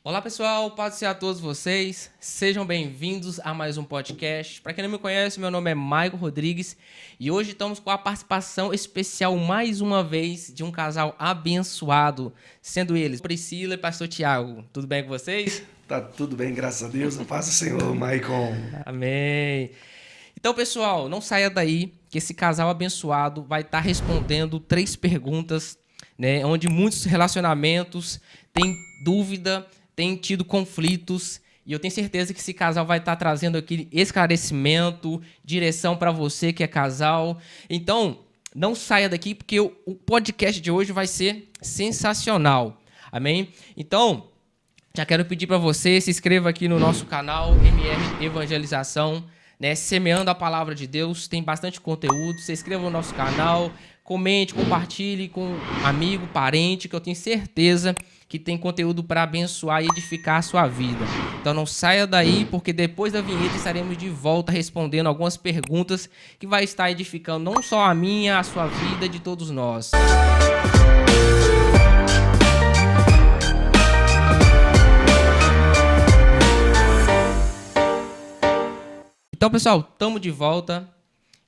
Olá pessoal, paz seja a todos vocês, sejam bem-vindos a mais um podcast. Para quem não me conhece, meu nome é Maicon Rodrigues e hoje estamos com a participação especial mais uma vez de um casal abençoado, sendo eles Priscila e Pastor Tiago. Tudo bem com vocês? Tá tudo bem, graças a Deus. A paz do Senhor, Maicon. Amém. Então pessoal, não saia daí que esse casal abençoado vai estar respondendo 3 perguntas, né, onde muitos relacionamentos têm dúvida, têm tido conflitos, e eu tenho certeza que esse casal vai estar trazendo aqui esclarecimento, direção para você que é casal. Então, não saia daqui porque o podcast de hoje vai ser sensacional. Amém? Então, já quero pedir para você, se inscreva aqui no nosso canal MR Evangelização, né? Semeando a palavra de Deus, tem bastante conteúdo. Se inscreva no nosso canal, comente, compartilhe com amigo, parente, que eu tenho certeza que tem conteúdo para abençoar e edificar a sua vida. Então não saia daí, porque depois da vinheta estaremos de volta respondendo algumas perguntas que vai estar edificando não só a minha, a sua vida, de todos nós. Então, pessoal, estamos de volta.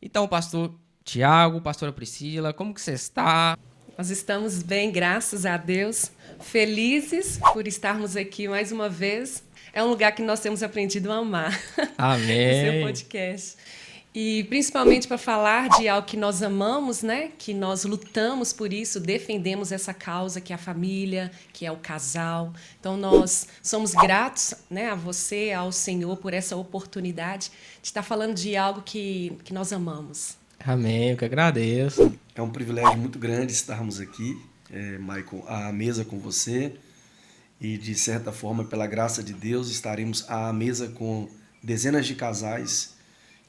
Então, pastor Tiago, pastora Priscila, como que você está? Nós estamos bem, graças a Deus, felizes por estarmos aqui mais uma vez. É um lugar que nós temos aprendido a amar. Amém. O seu podcast. E principalmente para falar de algo que nós amamos, né? Que nós lutamos por isso, defendemos essa causa que é a família, que é o casal. Então nós somos gratos, né, a você, ao Senhor, por essa oportunidade de estar falando de algo que nós amamos. Amém, eu que agradeço. É um privilégio muito grande estarmos aqui, Maicon, à mesa com você. E, de certa forma, pela graça de Deus, estaremos à mesa com dezenas de casais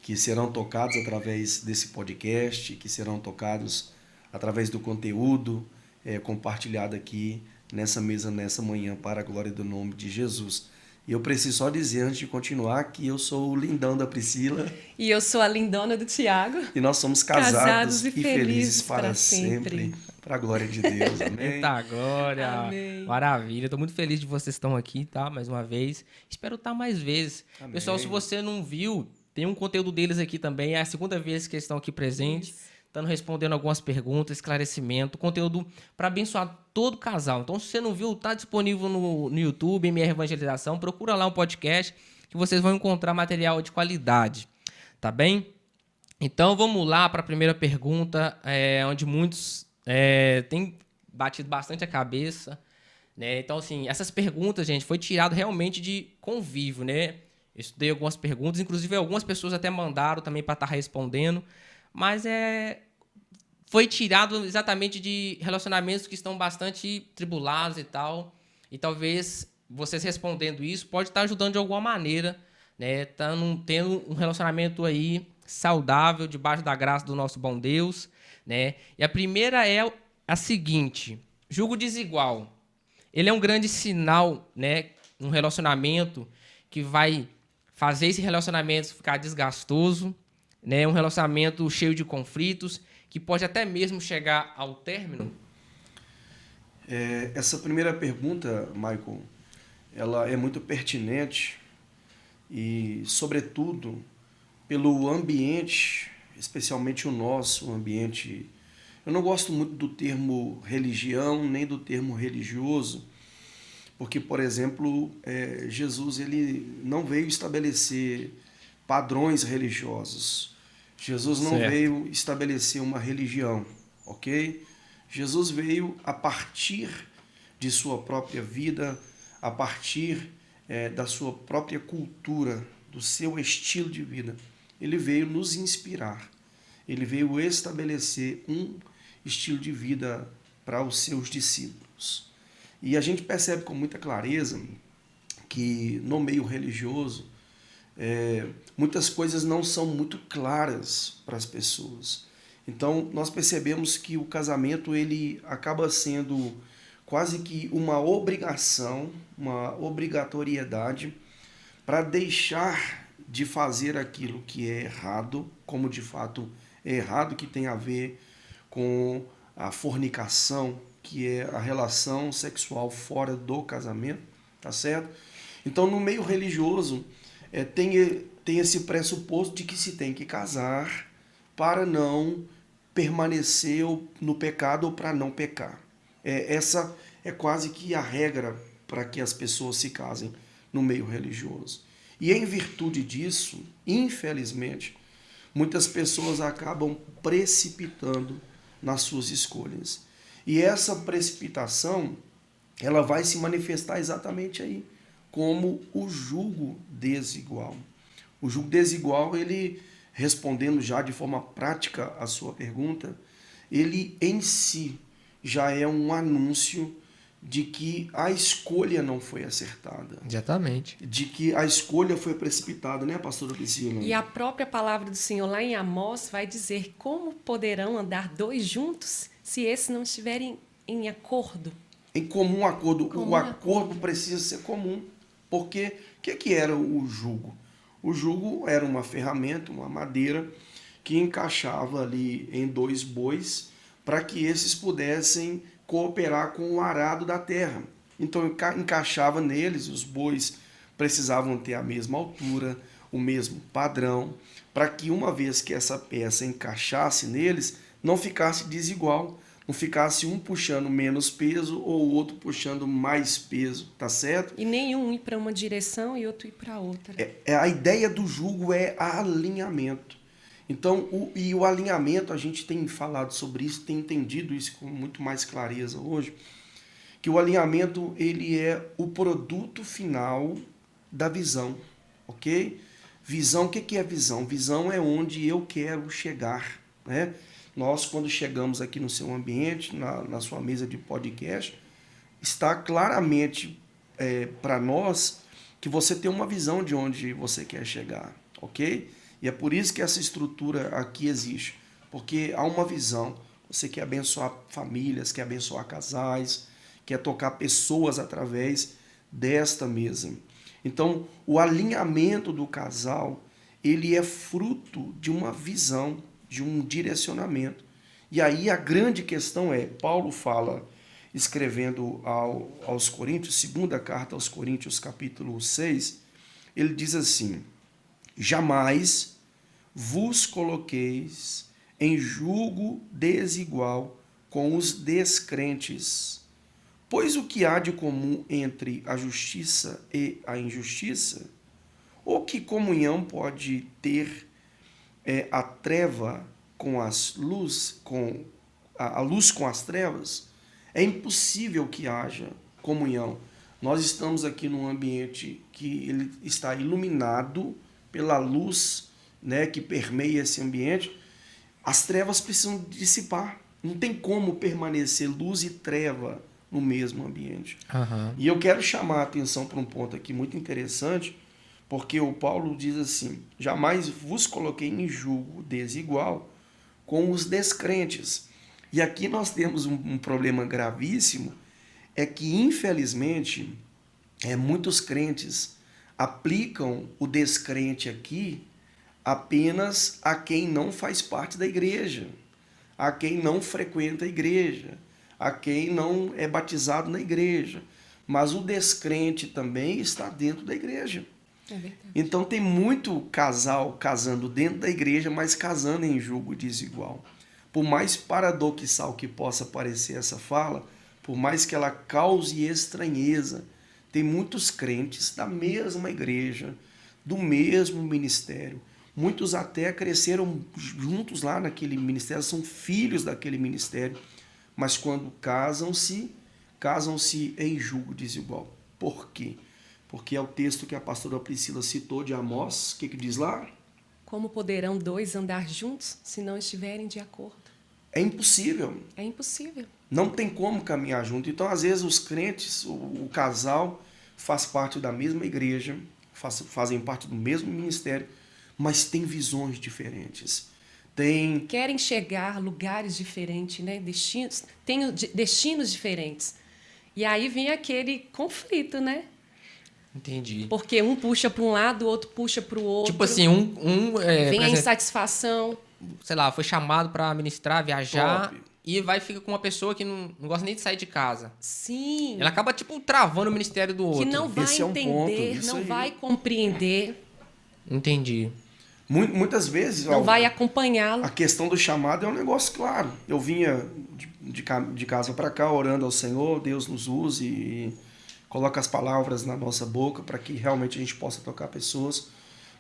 que serão tocados através desse podcast, que serão tocados através do conteúdo compartilhado aqui nessa mesa, nessa manhã, para a glória do nome de Jesus. E eu preciso só dizer, antes de continuar, que eu sou o lindão da Priscila. E eu sou a lindona do Tiago. E nós somos casados e felizes para sempre. Para a glória de Deus. Amém? Eita glória. Amém. Maravilha. Estou muito feliz de vocês estão aqui, tá? Mais uma vez. Espero estar mais vezes. Amém. Pessoal, se você não viu, tem um conteúdo deles aqui também. É a segunda vez que eles estão aqui presentes. Estando respondendo algumas perguntas, esclarecimento, conteúdo para abençoar todo o casal. Então, se você não viu, está disponível no YouTube, MR Evangelização. Procura lá um podcast que vocês vão encontrar material de qualidade. Tá bem? Então, vamos lá para a primeira pergunta, onde muitos têm batido bastante a cabeça, né? Então, assim, essas perguntas, gente, foi tirado realmente de convívio, né? Eu estudei algumas perguntas, inclusive algumas pessoas até mandaram também para estar respondendo, mas foi tirado exatamente de relacionamentos que estão bastante tribulados e tal, e talvez vocês respondendo isso pode estar ajudando de alguma maneira, né? Tendo um relacionamento aí saudável, debaixo da graça do nosso bom Deus, né? E a primeira é a seguinte: julgo desigual. Ele é um grande sinal, né? Um relacionamento que vai fazer esse relacionamento ficar desgastoso, né? Um relacionamento cheio de conflitos, que pode até mesmo chegar ao término. Essa primeira pergunta, Michael, ela é muito pertinente e, sobretudo, pelo ambiente, especialmente o nosso ambiente. Eu não gosto muito do termo religião, nem do termo religioso, porque, por exemplo, Jesus ele não veio estabelecer padrões religiosos. Jesus não veio estabelecer uma religião, ok? Jesus veio a partir de sua própria vida, a partir da sua própria cultura, do seu estilo de vida. Ele veio nos inspirar, ele veio estabelecer um estilo de vida para os seus discípulos. E a gente percebe com muita clareza que no meio religioso muitas coisas não são muito claras para as pessoas. Então nós percebemos que o casamento ele acaba sendo quase que uma obrigação, uma obrigatoriedade para deixar de fazer aquilo que é errado, como de fato é errado, que tem a ver com a fornicação, que é a relação sexual fora do casamento, tá certo? Então, no meio religioso, tem esse pressuposto de que se tem que casar para não permanecer no pecado ou para não pecar. Essa é quase que a regra para que as pessoas se casem no meio religioso. E em virtude disso, infelizmente, muitas pessoas acabam precipitando nas suas escolhas. E essa precipitação, ela vai se manifestar exatamente aí, como o julgo desigual. O julgo desigual, ele, respondendo já de forma prática a sua pergunta, ele em si já é um anúncio de que a escolha não foi acertada. Exatamente. De que a escolha foi precipitada, né, pastora Priscila? E a própria palavra do Senhor lá em Amós vai dizer como poderão andar dois juntos se esses não estiverem em acordo. Em comum acordo. O acordo precisa ser comum. Porque o que era o jugo? O jugo era uma ferramenta, uma madeira, que encaixava ali em dois bois para que esses pudessem cooperar com o arado da terra. Então encaixava neles, os bois precisavam ter a mesma altura, o mesmo padrão, para que uma vez que essa peça encaixasse neles, não ficasse desigual, não ficasse um puxando menos peso ou o outro puxando mais peso, tá certo? E nenhum ir para uma direção e outro ir para outra. A ideia do jugo é alinhamento. Então, o alinhamento, a gente tem falado sobre isso, tem entendido isso com muito mais clareza hoje, que o alinhamento, ele é o produto final da visão, ok? Visão, o que é visão? Visão é onde eu quero chegar, né? Nós, quando chegamos aqui no seu ambiente, na sua mesa de podcast, está claramente para nós que você tem uma visão de onde você quer chegar, ok? E é por isso que essa estrutura aqui existe, porque há uma visão. Você quer abençoar famílias, quer abençoar casais, quer tocar pessoas através desta mesa. Então, o alinhamento do casal, ele é fruto de uma visão, de um direcionamento. E aí a grande questão é, Paulo fala, escrevendo aos Coríntios, segunda carta aos Coríntios, capítulo 6, ele diz assim: jamais vos coloqueis em julgo desigual com os descrentes. Pois o que há de comum entre a justiça e a injustiça? Ou que comunhão pode ter a treva com as luz, com a luz com as trevas? É impossível que haja comunhão. Nós estamos aqui num ambiente que ele está iluminado pela luz, né, que permeia esse ambiente. As trevas precisam dissipar. Não tem como permanecer luz e treva no mesmo ambiente. Uhum. E eu quero chamar a atenção para um ponto aqui muito interessante, porque o Paulo diz assim: jamais vos coloquei em julgo desigual com os descrentes. E aqui nós temos um problema gravíssimo, é que infelizmente muitos crentes aplicam o descrente aqui apenas a quem não faz parte da igreja, a quem não frequenta a igreja, a quem não é batizado na igreja. Mas o descrente também está dentro da igreja. É verdade. Então tem muito casal casando dentro da igreja, mas casando em julgo desigual. Por mais paradoxal que possa parecer essa fala, por mais que ela cause estranheza, tem muitos crentes da mesma igreja, do mesmo ministério. Muitos até cresceram juntos lá naquele ministério, são filhos daquele ministério, mas quando casam-se em julgo desigual. Por quê? Porque é o texto que a pastora Priscila citou de Amós. O que diz lá? Como poderão dois andar juntos se não estiverem de acordo? É impossível. É impossível. Não tem como caminhar junto. Então, às vezes, os crentes, o casal, faz parte da mesma igreja, fazem parte do mesmo ministério, mas tem visões diferentes. Querem chegar a lugares diferentes, né? Têm destinos diferentes. E aí vem aquele conflito, né? Entendi. Porque um puxa para um lado, o outro puxa para o outro. Tipo assim, vem a insatisfação. sei lá, foi chamado para ministrar, viajar, Top. e vai ficar com uma pessoa que não gosta nem de sair de casa. Sim. Ela acaba, tipo, travando o ministério do outro. Que não vai Esse é um ponto, entender, isso não aí. vai compreender, Entendi. Muitas vezes... não ó, vai acompanhá-lo. a questão do chamado é um negócio claro. Eu vinha de casa para cá orando ao Senhor, Deus nos use e coloca as palavras na nossa boca para que realmente a gente possa tocar pessoas.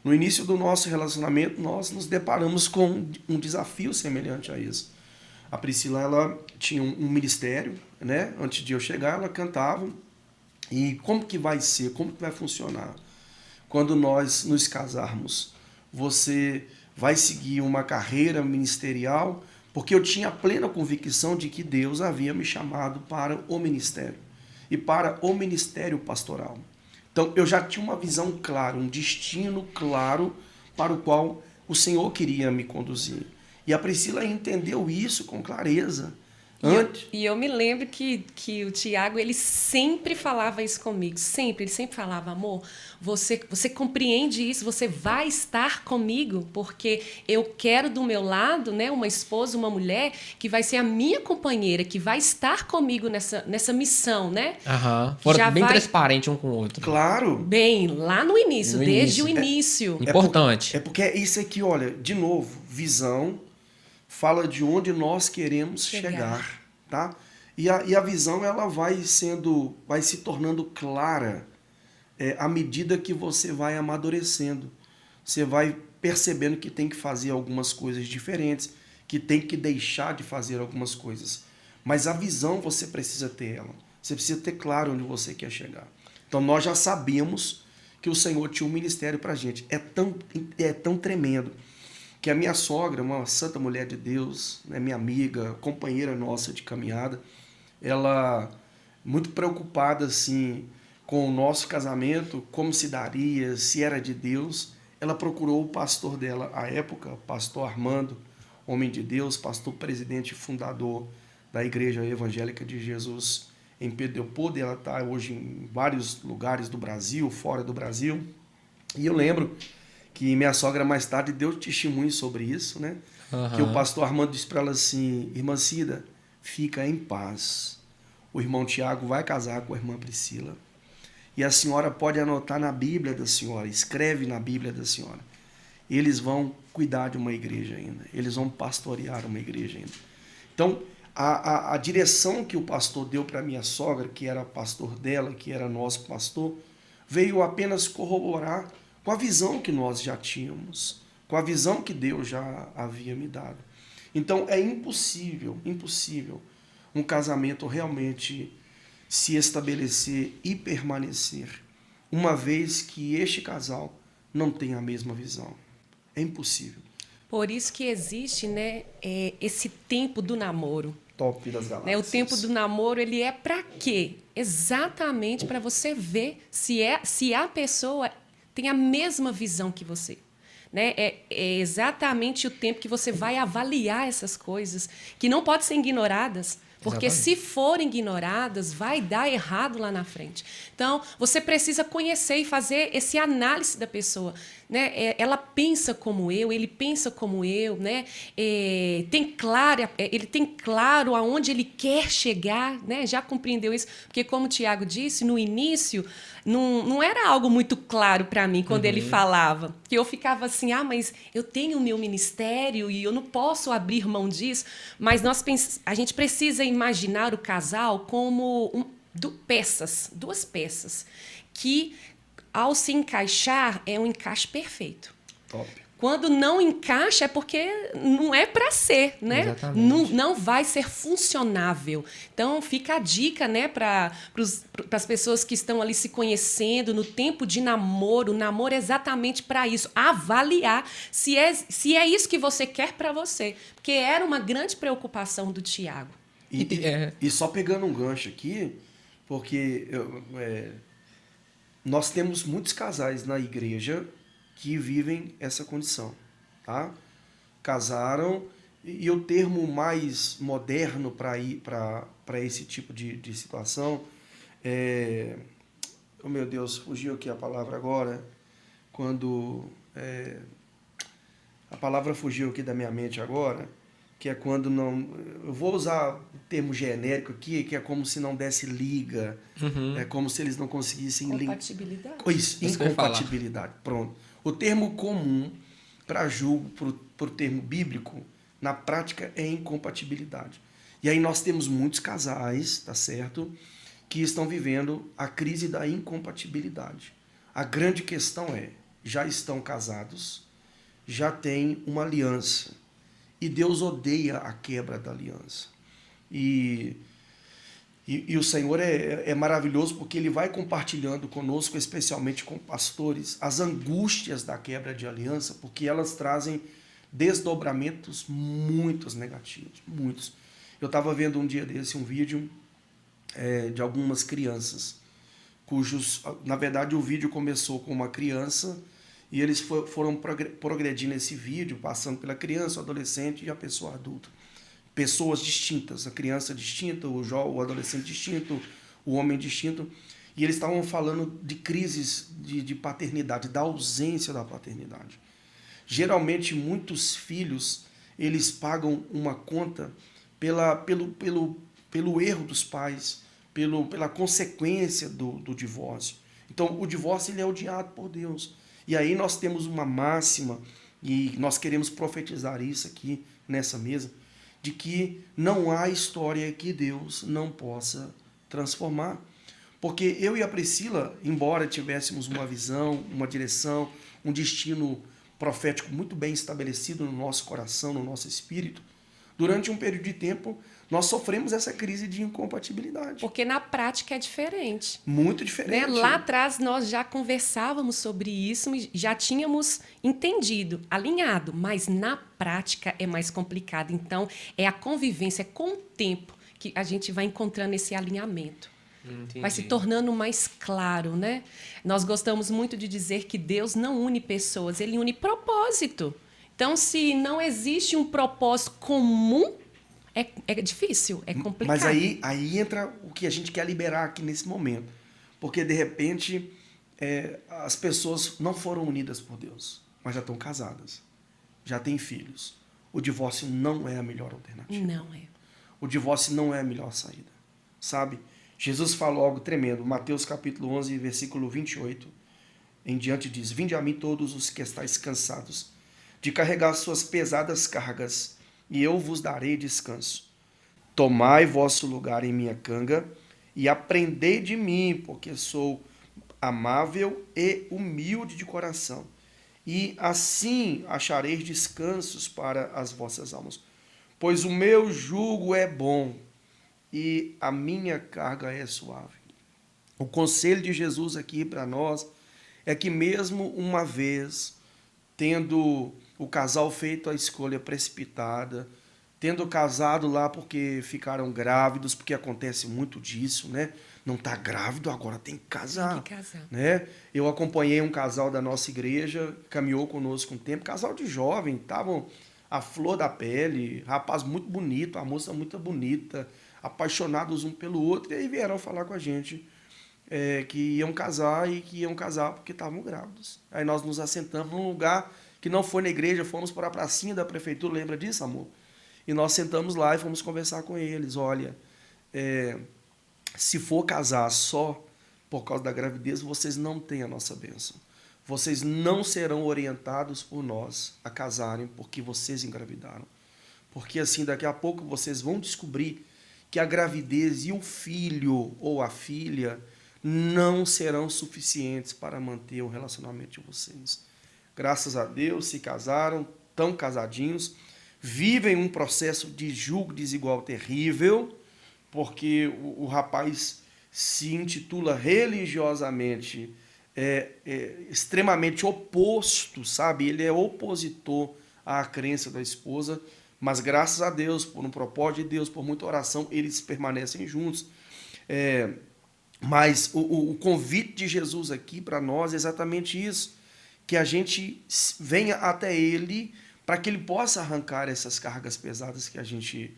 No início do nosso relacionamento, nós nos deparamos com um desafio semelhante a isso. A Priscila, ela tinha um ministério, né? Antes de eu chegar, ela cantava. E como que vai ser? Como que vai funcionar? Quando nós nos casarmos, você vai seguir uma carreira ministerial? Porque eu tinha plena convicção de que Deus havia me chamado para o ministério e para o ministério pastoral. Então eu já tinha uma visão clara, um destino claro para o qual o Senhor queria me conduzir. E a Priscila entendeu isso com clareza. E eu me lembro que o Tiago, ele sempre falava isso comigo, sempre. Ele sempre falava, amor, você compreende isso, você vai estar comigo, porque eu quero do meu lado, né, uma esposa, uma mulher, que vai ser a minha companheira, que vai estar comigo nessa missão, né? Aham. Foram Já bem vai- transparentes um com o outro. Claro. Bem, lá no início, No desde início. o início. Importante. É porque isso aqui, olha, de novo, visão fala de onde nós queremos chegar, tá? E a visão, ela vai se tornando clara à medida que você vai amadurecendo. Você vai percebendo que tem que fazer algumas coisas diferentes, que tem que deixar de fazer algumas coisas. Mas a visão, você precisa ter ela. Você precisa ter claro onde você quer chegar. Então, nós já sabíamos que o Senhor tinha um ministério para a gente. É tão tremendo que a minha sogra, uma santa mulher de Deus, né, minha amiga, companheira nossa de caminhada, ela, muito preocupada assim, com o nosso casamento, como se daria, se era de Deus, ela procurou o pastor dela à época, pastor Armando, homem de Deus, pastor presidente e fundador da Igreja Evangélica de Jesus em Pedro Leopoldo. Ela está hoje em vários lugares do Brasil, fora do Brasil. E eu lembro que minha sogra mais tarde deu testemunho sobre isso, né? Aham. Que o pastor Armando disse para ela assim, irmã Cida, fica em paz. O irmão Tiago vai casar com a irmã Priscila. E a senhora pode anotar na Bíblia da senhora, escreve na Bíblia da senhora. Eles vão cuidar de uma igreja ainda. Eles vão pastorear uma igreja ainda. Então, a direção que o pastor deu para minha sogra, que era pastor dela, que era nosso pastor, veio apenas corroborar com a visão que nós já tínhamos, com a visão que Deus já havia me dado. Então é impossível um casamento realmente se estabelecer e permanecer, uma vez que este casal não tem a mesma visão. É impossível. Por isso que existe, né, esse tempo do namoro. Top das galáxias. Né? O tempo do namoro, ele é para quê? Exatamente para você ver se a pessoa tem a mesma visão que você. Né? É exatamente o tempo que você vai avaliar essas coisas, que não podem ser ignoradas, porque Exatamente. se forem ignoradas, vai dar errado lá na frente. Então, você precisa conhecer e fazer esse análise da pessoa. Né? Ela pensa como eu, ele pensa como eu, né? Ele tem claro aonde ele quer chegar, né? Já compreendeu isso? Porque, como o Tiago disse, no início, não era algo muito claro para mim quando ele falava. Que eu ficava assim, mas eu tenho o meu ministério e eu não posso abrir mão disso. Mas a gente precisa imaginar o casal como duas peças, que ao se encaixar, é um encaixe perfeito. Top. Quando não encaixa, é porque não é para ser, né? Exatamente. Não vai ser funcionável. Então, fica a dica, né, para as pessoas que estão ali se conhecendo no tempo de namoro. O namoro é exatamente para isso. Avaliar se é isso que você quer para você. Porque era uma grande preocupação do Tiago. E só pegando um gancho aqui, porque nós temos muitos casais na igreja que vivem essa condição, tá? Casaram, e o termo mais moderno para esse tipo de situação oh meu Deus, fugiu aqui a palavra agora, quando a palavra fugiu aqui da minha mente agora, que é quando não... Eu vou usar o termo genérico aqui, que é como se não desse liga, é como se eles não conseguissem... Compatibilidade. Isso, Isso que eu ia falar. incompatibilidade, pronto. O termo comum para julgo, para o termo bíblico, na prática é incompatibilidade. E aí nós temos muitos casais, tá certo, que estão vivendo a crise da incompatibilidade. A grande questão é, já estão casados, já têm uma aliança, e Deus odeia a quebra da aliança. E o Senhor é maravilhoso porque Ele vai compartilhando conosco, especialmente com pastores, as angústias da quebra de aliança, porque elas trazem desdobramentos muito negativos, muitos. Eu estava vendo um dia desse um vídeo de algumas crianças, cujos, na verdade, o vídeo começou com uma criança e eles foram progredindo esse vídeo, passando pela criança, o adolescente e a pessoa adulta. Pessoas distintas, a criança distinta, o adolescente distinto, o homem distinto. E eles estavam falando de crises de paternidade, da ausência da paternidade. Geralmente, muitos filhos, eles pagam uma conta pelo erro dos pais, pela consequência do divórcio. Então, o divórcio ele é odiado por Deus. E aí nós temos uma máxima, e nós queremos profetizar isso aqui nessa mesa, de que não há história que Deus não possa transformar. Porque eu e a Priscila, embora tivéssemos uma visão, uma direção, um destino profético muito bem estabelecido no nosso coração, no nosso espírito, durante um período de tempo, nós sofremos essa crise de incompatibilidade. Porque na prática é diferente. Muito diferente. Né? Lá atrás nós já conversávamos sobre isso, já tínhamos entendido, alinhado, mas na prática é mais complicado. Então, é a convivência, é com o tempo que a gente vai encontrando esse alinhamento. Entendi. Vai se tornando mais claro, né? Nós gostamos muito de dizer que Deus não une pessoas, Ele une propósito. Então, se não existe um propósito comum, é difícil, é complicado. Mas aí entra o que a gente quer liberar aqui nesse momento. Porque, de repente, as pessoas não foram unidas por Deus, mas já estão casadas, já têm filhos. O divórcio não é a melhor alternativa. Não é. O divórcio não é a melhor saída, sabe? Jesus falou algo tremendo. Mateus capítulo 11, versículo 28, em diante diz: Vinde a mim todos os que estáis cansados de carregar suas pesadas cargas, e eu vos darei descanso. Tomai vosso lugar em minha canga e aprendei de mim, porque sou amável e humilde de coração, e assim achareis descansos para as vossas almas. Pois o meu jugo é bom e a minha carga é suave. O conselho de Jesus aqui para nós é que mesmo uma vez, tendo o casal feito a escolha precipitada, tendo casado lá porque ficaram grávidos, porque acontece muito disso, né? Não está grávido, agora tem que casar. Tem que casar. Né? Eu acompanhei um casal da nossa igreja, caminhou conosco um tempo, casal de jovem, estavam à flor da pele, rapaz muito bonito, a moça muito bonita, apaixonados um pelo outro, e aí vieram falar com a gente que iam casar e que iam casar porque estavam grávidos. Aí nós nos assentamos num lugar que não foi na igreja, fomos para a pracinha da prefeitura, lembra disso, amor? E nós sentamos lá e fomos conversar com eles. Olha, se for casar só por causa da gravidez, vocês não têm a nossa bênção. Vocês não serão orientados por nós a casarem porque vocês engravidaram. Porque assim, daqui a pouco vocês vão descobrir que a gravidez e o filho ou a filha não serão suficientes para manter o relacionamento de vocês. Graças a Deus, se casaram, estão casadinhos, vivem um processo de julgo desigual terrível, porque o rapaz se intitula religiosamente extremamente oposto, sabe? Ele é opositor à crença da esposa, mas graças a Deus, por um propósito de Deus, por muita oração, eles permanecem juntos. Mas o convite de Jesus aqui para nós é exatamente isso, que a gente venha até Ele para que Ele possa arrancar essas cargas pesadas que a gente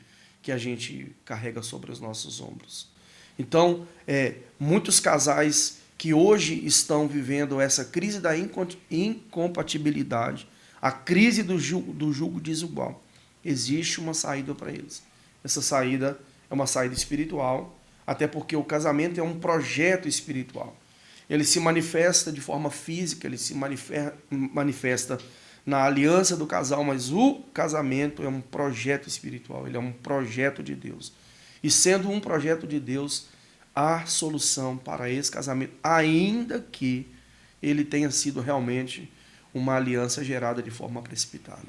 carrega sobre os nossos ombros. Então, muitos casais que hoje estão vivendo essa crise da incompatibilidade, a crise do jugo desigual, existe uma saída para eles. Essa saída é uma saída espiritual, até porque o casamento é um projeto espiritual. Ele se manifesta de forma física, ele se manifesta na aliança do casal, mas o casamento é um projeto espiritual, ele é um projeto de Deus. E sendo um projeto de Deus, há solução para esse casamento, ainda que ele tenha sido realmente uma aliança gerada de forma precipitada.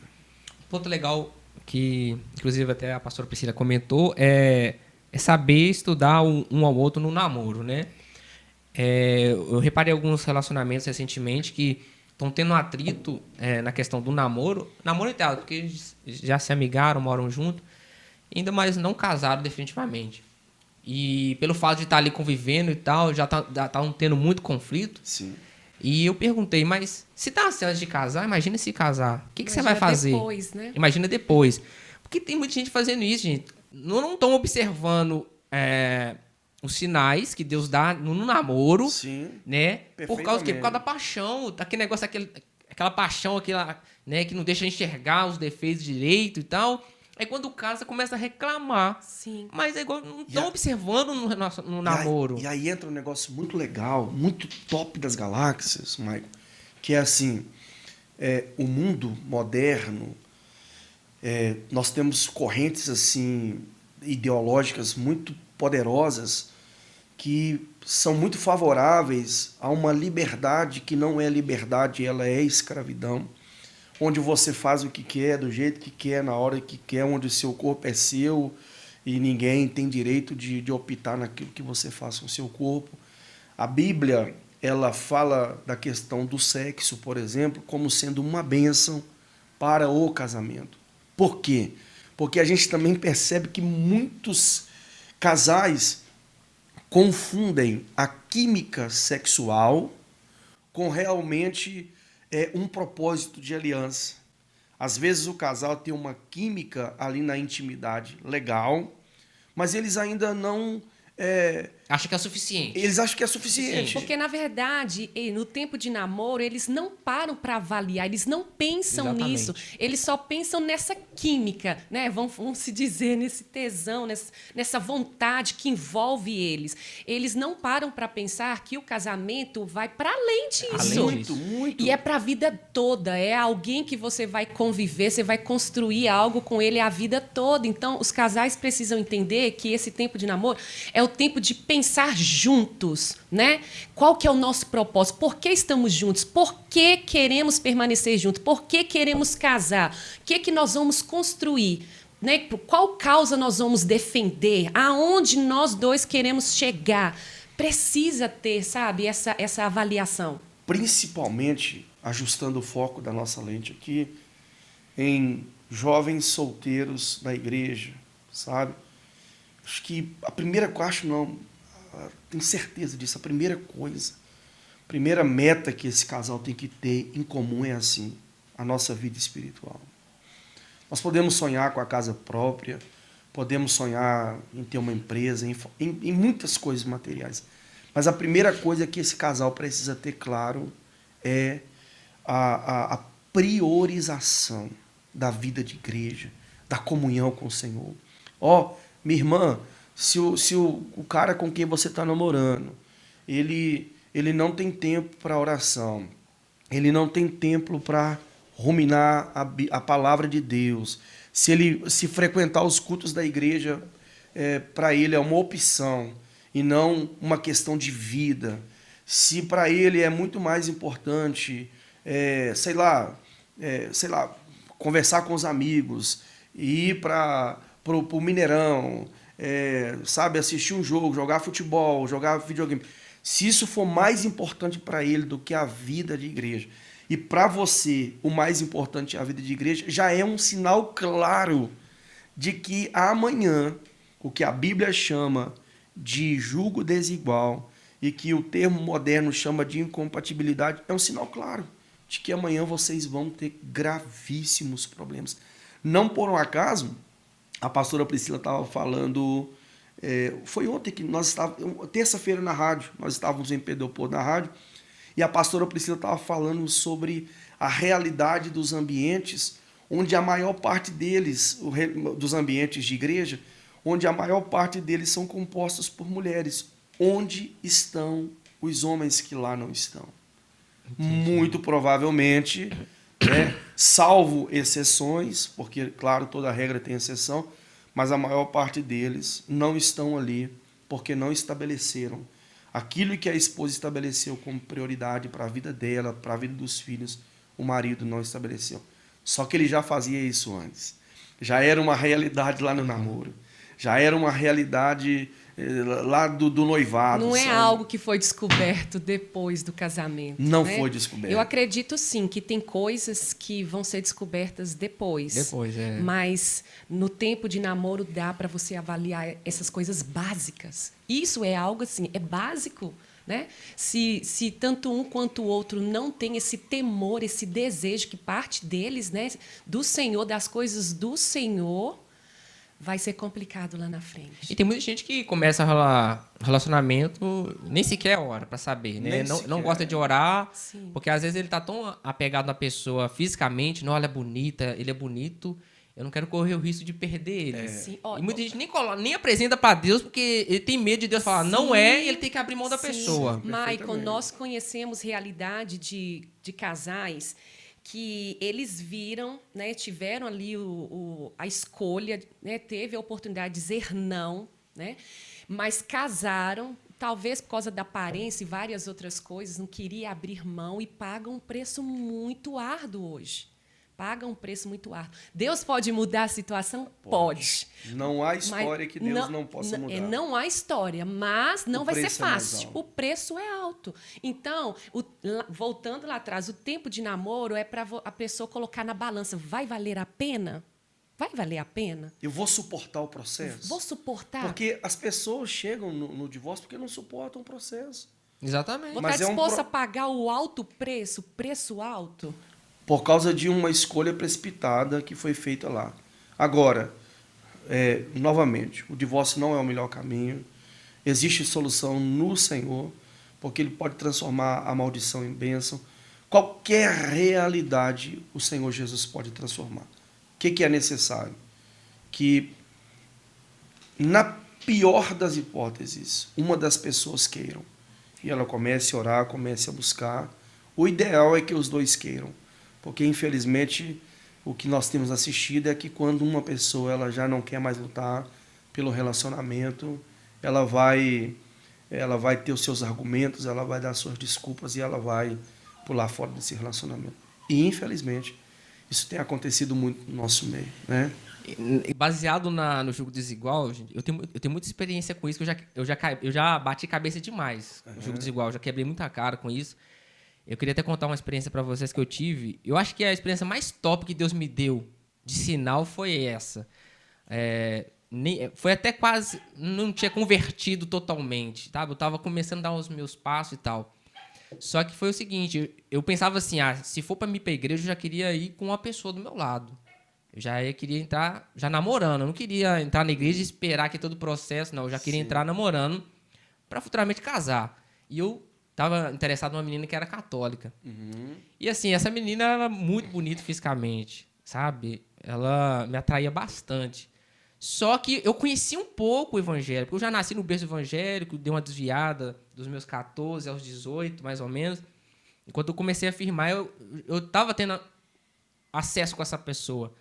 Um ponto legal que, inclusive, até a pastora Priscila comentou, é saber estudar um ao outro no namoro, né? Eu reparei alguns relacionamentos recentemente que estão tendo atrito na questão do namoro. Namoro e tal, porque já se amigaram, moram junto, ainda mais não casaram definitivamente. E pelo fato de estar ali convivendo e tal, já estão tendo muito conflito. Sim. E eu perguntei, mas se tá antes de casar, imagina se casar. O que você vai fazer? Depois, né? Imagina depois. Porque tem muita gente fazendo isso, gente. Não estão observando os sinais que Deus dá no namoro. Sim. Né? Por causa do quê? Por causa da Perfeitamente. paixão. Aquele negócio, aquela paixão, né, que não deixa enxergar os defeitos direito e tal. Aí quando casa, começa a reclamar. Sim. Mas é igual, não estão observando no namoro. E aí entra um negócio muito legal, muito top das galáxias, Michael, que é assim, o mundo moderno, nós temos correntes assim ideológicas muito poderosas que são muito favoráveis a uma liberdade que não é liberdade, ela é escravidão, onde você faz o que quer, do jeito que quer, na hora que quer, onde o seu corpo é seu e ninguém tem direito de optar naquilo que você faz com o seu corpo. A Bíblia, ela fala da questão do sexo, por exemplo, como sendo uma bênção para o casamento. Por quê? Porque a gente também percebe que muitos casais confundem a química sexual com realmente um propósito de aliança. Às vezes o casal tem uma química ali na intimidade legal, mas eles ainda não... Acha que é suficiente. Eles acham que é suficiente. Porque, na verdade, no tempo de namoro, eles não param para avaliar, eles não pensam Exatamente. nisso, eles só pensam nessa química, né? Vamos se dizer, nesse tesão, nessa vontade que envolve eles. Eles não param para pensar que o casamento vai para além disso. Além Muito, muito. E é para a vida toda, é alguém que você vai conviver, você vai construir algo com ele a vida toda. Então, os casais precisam entender que esse tempo de namoro é o tempo de pensar juntos, né? Qual que é o nosso propósito? Por que estamos juntos? Por que queremos permanecer juntos? Por que queremos casar? O que nós vamos construir? Né? Qual causa nós vamos defender? Aonde nós dois queremos chegar? Precisa ter, sabe, essa avaliação. Principalmente, ajustando o foco da nossa lente aqui, em jovens solteiros da igreja, sabe? Acho que tenho certeza disso, a primeira coisa, a primeira meta que esse casal tem que ter em comum é assim, a nossa vida espiritual. Nós podemos sonhar com a casa própria, podemos sonhar em ter uma empresa, em muitas coisas materiais, mas a primeira coisa que esse casal precisa ter claro é a priorização da vida de igreja, da comunhão com o Senhor. Minha irmã, se o cara com quem você está namorando, ele não tem tempo para oração, ele não tem tempo para ruminar a palavra de Deus, se frequentar os cultos da igreja, para ele é uma opção e não uma questão de vida, se para ele é muito mais importante, sei lá, conversar com os amigos, ir para o Mineirão, sabe, assistir um jogo, jogar futebol, jogar videogame. Se isso for mais importante para ele do que a vida de igreja, e para você o mais importante é a vida de igreja, já é um sinal claro de que amanhã, o que a Bíblia chama de julgo desigual e que o termo moderno chama de incompatibilidade, é um sinal claro de que amanhã vocês vão ter gravíssimos problemas. Não por um acaso, a pastora Priscila estava falando, foi ontem que nós estávamos, terça-feira na rádio, nós estávamos em Pedro Leopoldo na rádio, e a pastora Priscila estava falando sobre a realidade dos ambientes onde a maior parte deles, dos ambientes de igreja, onde a maior parte deles são compostos por mulheres. Onde estão os homens que lá não estão? Entendi. Muito provavelmente, né, salvo exceções, porque, claro, toda regra tem exceção, mas a maior parte deles não estão ali porque não estabeleceram aquilo que a esposa estabeleceu como prioridade para a vida dela, para a vida dos filhos, o marido não estabeleceu. Só que ele já fazia isso antes. Já era uma realidade lá no namoro. Já era uma realidade lá do noivado. Não é sabe? algo que foi descoberto depois do casamento. Não né? foi descoberto. Eu acredito, sim, que tem coisas que vão ser descobertas depois. Depois, é. Mas no tempo de namoro dá para você avaliar essas coisas básicas. Isso é algo assim, é básico. Né? Se tanto um quanto o outro não tem esse temor, esse desejo que parte deles, né, do Senhor, das coisas do Senhor, vai ser complicado lá na frente. E tem muita gente que começa relacionamento, nem sequer ora para saber, né? Não gosta de orar, Sim. porque às vezes ele tá tão apegado na pessoa fisicamente, não, ela é bonita, ele é bonito, eu não quero correr o risco de perder ele. Sim. E muita gente nem apresenta para Deus, porque ele tem medo de Deus falar, não é, e ele tem que abrir mão da pessoa. Michael, nós conhecemos realidade de casais que eles viram, né, tiveram ali a escolha, né, teve a oportunidade de dizer não, né, mas casaram, talvez por causa da aparência e várias outras coisas, não queria abrir mão e pagam um preço muito árduo hoje. Pagam um preço muito árduo. Deus pode mudar a situação? Pode. Não há história que Deus não possa mudar. Não há história, mas não vai ser fácil. É o preço é alto. Então, voltando lá atrás, o tempo de namoro é para a pessoa colocar na balança. Vai valer a pena? Vai valer a pena? Eu vou suportar o processo? Vou suportar? Porque as pessoas chegam no divórcio porque não suportam o processo. Exatamente. Vou estar disposta a pagar o alto preço, preço alto? Por causa de uma escolha precipitada que foi feita lá. Agora, novamente, o divórcio não é o melhor caminho. Existe solução no Senhor, porque Ele pode transformar a maldição em bênção. Qualquer realidade o Senhor Jesus pode transformar. O que é necessário? Que, na pior das hipóteses, uma das pessoas queiram. E ela comece a orar, comece a buscar. O ideal é que os dois queiram. Porque, infelizmente, o que nós temos assistido é que quando uma pessoa ela já não quer mais lutar pelo relacionamento, ela vai ter os seus argumentos, ela vai dar suas desculpas e ela vai pular fora desse relacionamento. E, infelizmente, isso tem acontecido muito no nosso meio. Né? Baseado no jogo desigual, gente, eu tenho muita experiência com isso, que eu já bati cabeça demais no jogo desigual, eu já quebrei muita cara com isso. Eu queria até contar uma experiência para vocês que eu tive. Eu acho que a experiência mais top que Deus me deu de sinal foi essa. Foi até quase... Não tinha convertido totalmente, tá? Eu estava começando a dar os meus passos e tal. Só que foi o seguinte, eu pensava assim, se for para me ir para a igreja, eu já queria ir com uma pessoa do meu lado. Eu já queria entrar já namorando. Eu não queria entrar na igreja e esperar que todo o processo... Não, eu já queria entrar namorando para futuramente casar. E eu estava interessado numa menina que era católica. Uhum. E assim, essa menina era muito bonita fisicamente, sabe? Ela me atraía bastante. Só que eu conhecia um pouco o evangelho, porque eu já nasci no berço evangélico, dei uma desviada dos meus 14 aos 18, mais ou menos. Enquanto eu comecei a firmar, eu estava tendo acesso com essa pessoa.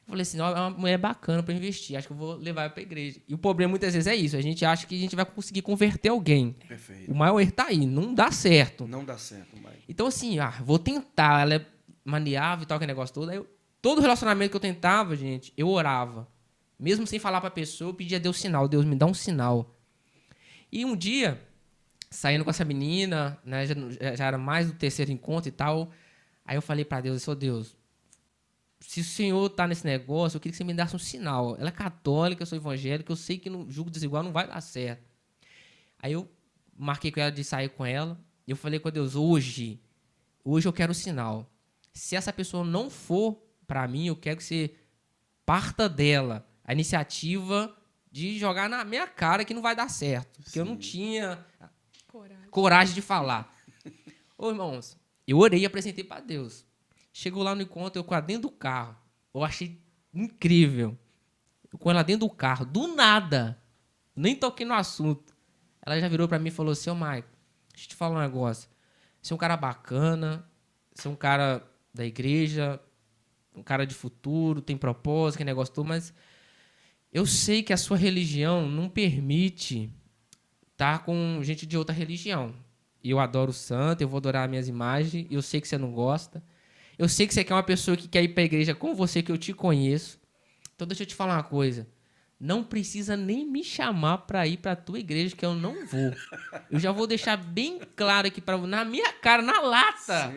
Eu falei assim, não, é uma mulher bacana para investir, acho que eu vou levar ela para a igreja. E o problema muitas vezes é isso, a gente acha que a gente vai conseguir converter alguém. Perfeito. O maior erro está aí, não dá certo. Não dá certo, Mike. Então assim, vou tentar, ela é maniável e tal, aquele negócio todo. Aí todo relacionamento que eu tentava, gente, eu orava. Mesmo sem falar para a pessoa, eu pedia a Deus sinal, Deus me dá um sinal. E um dia, saindo com essa menina, né, já era mais do terceiro encontro e tal, aí eu falei para Deus, eu sou Deus, se o Senhor está nesse negócio, eu queria que você me desse um sinal. Ela é católica, eu sou evangélico, eu sei que no jogo desigual não vai dar certo. Aí eu marquei com ela de sair com ela, e eu falei com Deus, hoje eu quero um sinal. Se essa pessoa não for para mim, eu quero que você parta dela a iniciativa de jogar na minha cara que não vai dar certo. Porque eu não tinha coragem de falar. Ô, irmãos, eu orei e apresentei para Deus. Chegou lá no encontro, eu com ela dentro do carro. eu achei incrível. Com ela dentro do carro, do nada, nem toquei no assunto. Ela já virou pra mim e falou assim, ô Maico, deixa eu te falar um negócio. Você é um cara bacana, você é um cara da igreja, um cara de futuro, tem propósito, que negócio todo, mas eu sei que a sua religião não permite estar com gente de outra religião. E eu adoro o santo, eu vou adorar minhas imagens, eu sei que você não gosta. Eu sei que você quer uma pessoa que quer ir para a igreja com você, que eu te conheço. Então deixa eu te falar uma coisa. Não precisa nem me chamar para ir para a tua igreja, que eu não vou. Eu já vou deixar bem claro aqui para na minha cara, na lata.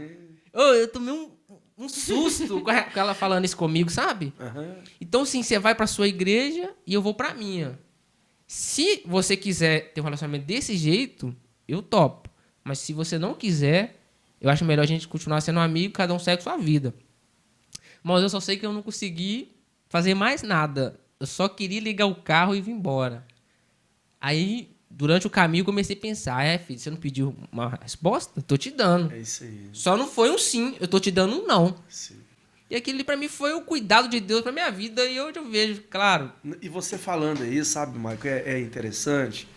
Eu tomei um susto com ela falando isso comigo, sabe? Aham. Então, assim, você vai para sua igreja e eu vou para a minha. Se você quiser ter um relacionamento desse jeito, eu topo. Mas se você não quiser, eu acho melhor a gente continuar sendo amigo, cada um segue sua vida. Mas eu só sei que eu não consegui fazer mais nada. Eu só queria ligar o carro e vir embora. Aí, durante o caminho, eu comecei a pensar, filho, você não pediu uma resposta? Eu tô te dando. É isso aí. Só não foi um sim, eu tô te dando um não. Sim. E aquilo ali pra mim foi o cuidado de Deus pra minha vida. E hoje eu vejo, claro. E você falando aí, sabe, Maico, é interessante,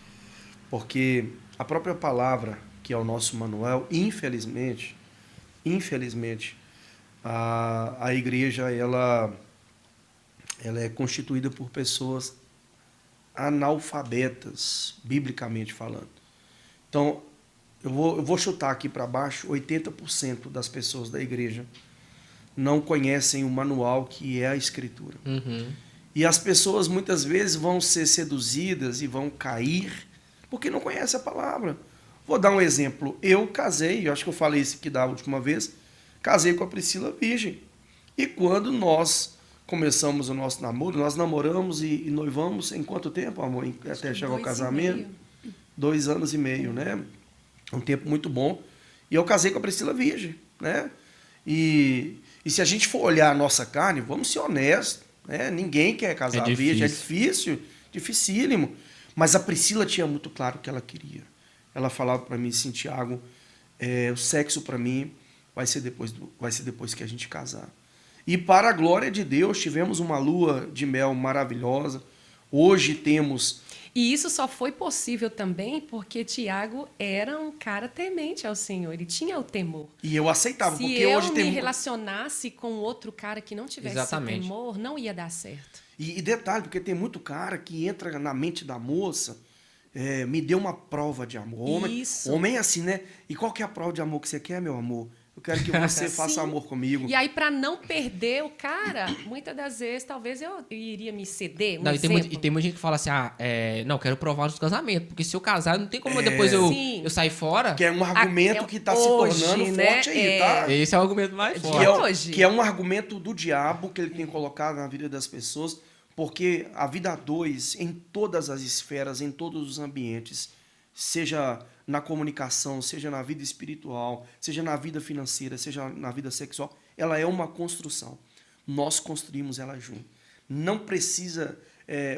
porque a própria palavra, que é o nosso manual, infelizmente, a igreja, ela é constituída por pessoas analfabetas, biblicamente falando. Então, eu vou chutar aqui para baixo, 80% das pessoas da igreja não conhecem o manual que é a Escritura. Uhum. E as pessoas muitas vezes vão ser seduzidas e vão cair porque não conhecem a palavra. Vou dar um exemplo. Eu casei, eu acho que eu falei isso aqui da última vez, casei com a Priscila virgem. E quando nós começamos o nosso namoro, nós namoramos e noivamos em quanto tempo, amor? Até chegar ao casamento? 2 anos e meio, né? Um tempo muito bom. E eu casei com a Priscila virgem, né? E se a gente for olhar a nossa carne, vamos ser honestos, né? Ninguém quer casar virgem, é difícil, dificílimo. Mas a Priscila tinha muito claro o que ela queria. Ela falava para mim assim, Tiago, o sexo para mim vai ser depois que a gente casar. E para a glória de Deus, tivemos uma lua de mel maravilhosa. Hoje temos... E isso só foi possível também porque Tiago era um cara temente ao Senhor. Ele tinha o temor. E eu aceitava, Se porque eu hoje me tem... relacionasse com outro cara que não tivesse esse temor, não ia dar certo. E detalhe, porque tem muito cara que entra na mente da moça, me deu uma prova de amor. Isso. Homem é assim, né? E qual que é a prova de amor que você quer, meu amor? Eu quero que você faça amor comigo. E aí, para não perder o cara, muitas das vezes, talvez eu iria me ceder. Não, e tem muita gente que fala assim, não, quero provar nos casamentos, porque se eu casar, não tem como depois eu sair fora. Que é um argumento que está se tornando forte aí, tá? Esse é o argumento mais forte. Que é um argumento do diabo que ele tem colocado na vida das pessoas, porque a vida a dois, em todas as esferas, em todos os ambientes, seja na comunicação, seja na vida espiritual, seja na vida financeira, seja na vida sexual, ela é uma construção. Nós construímos ela junto. Não precisa,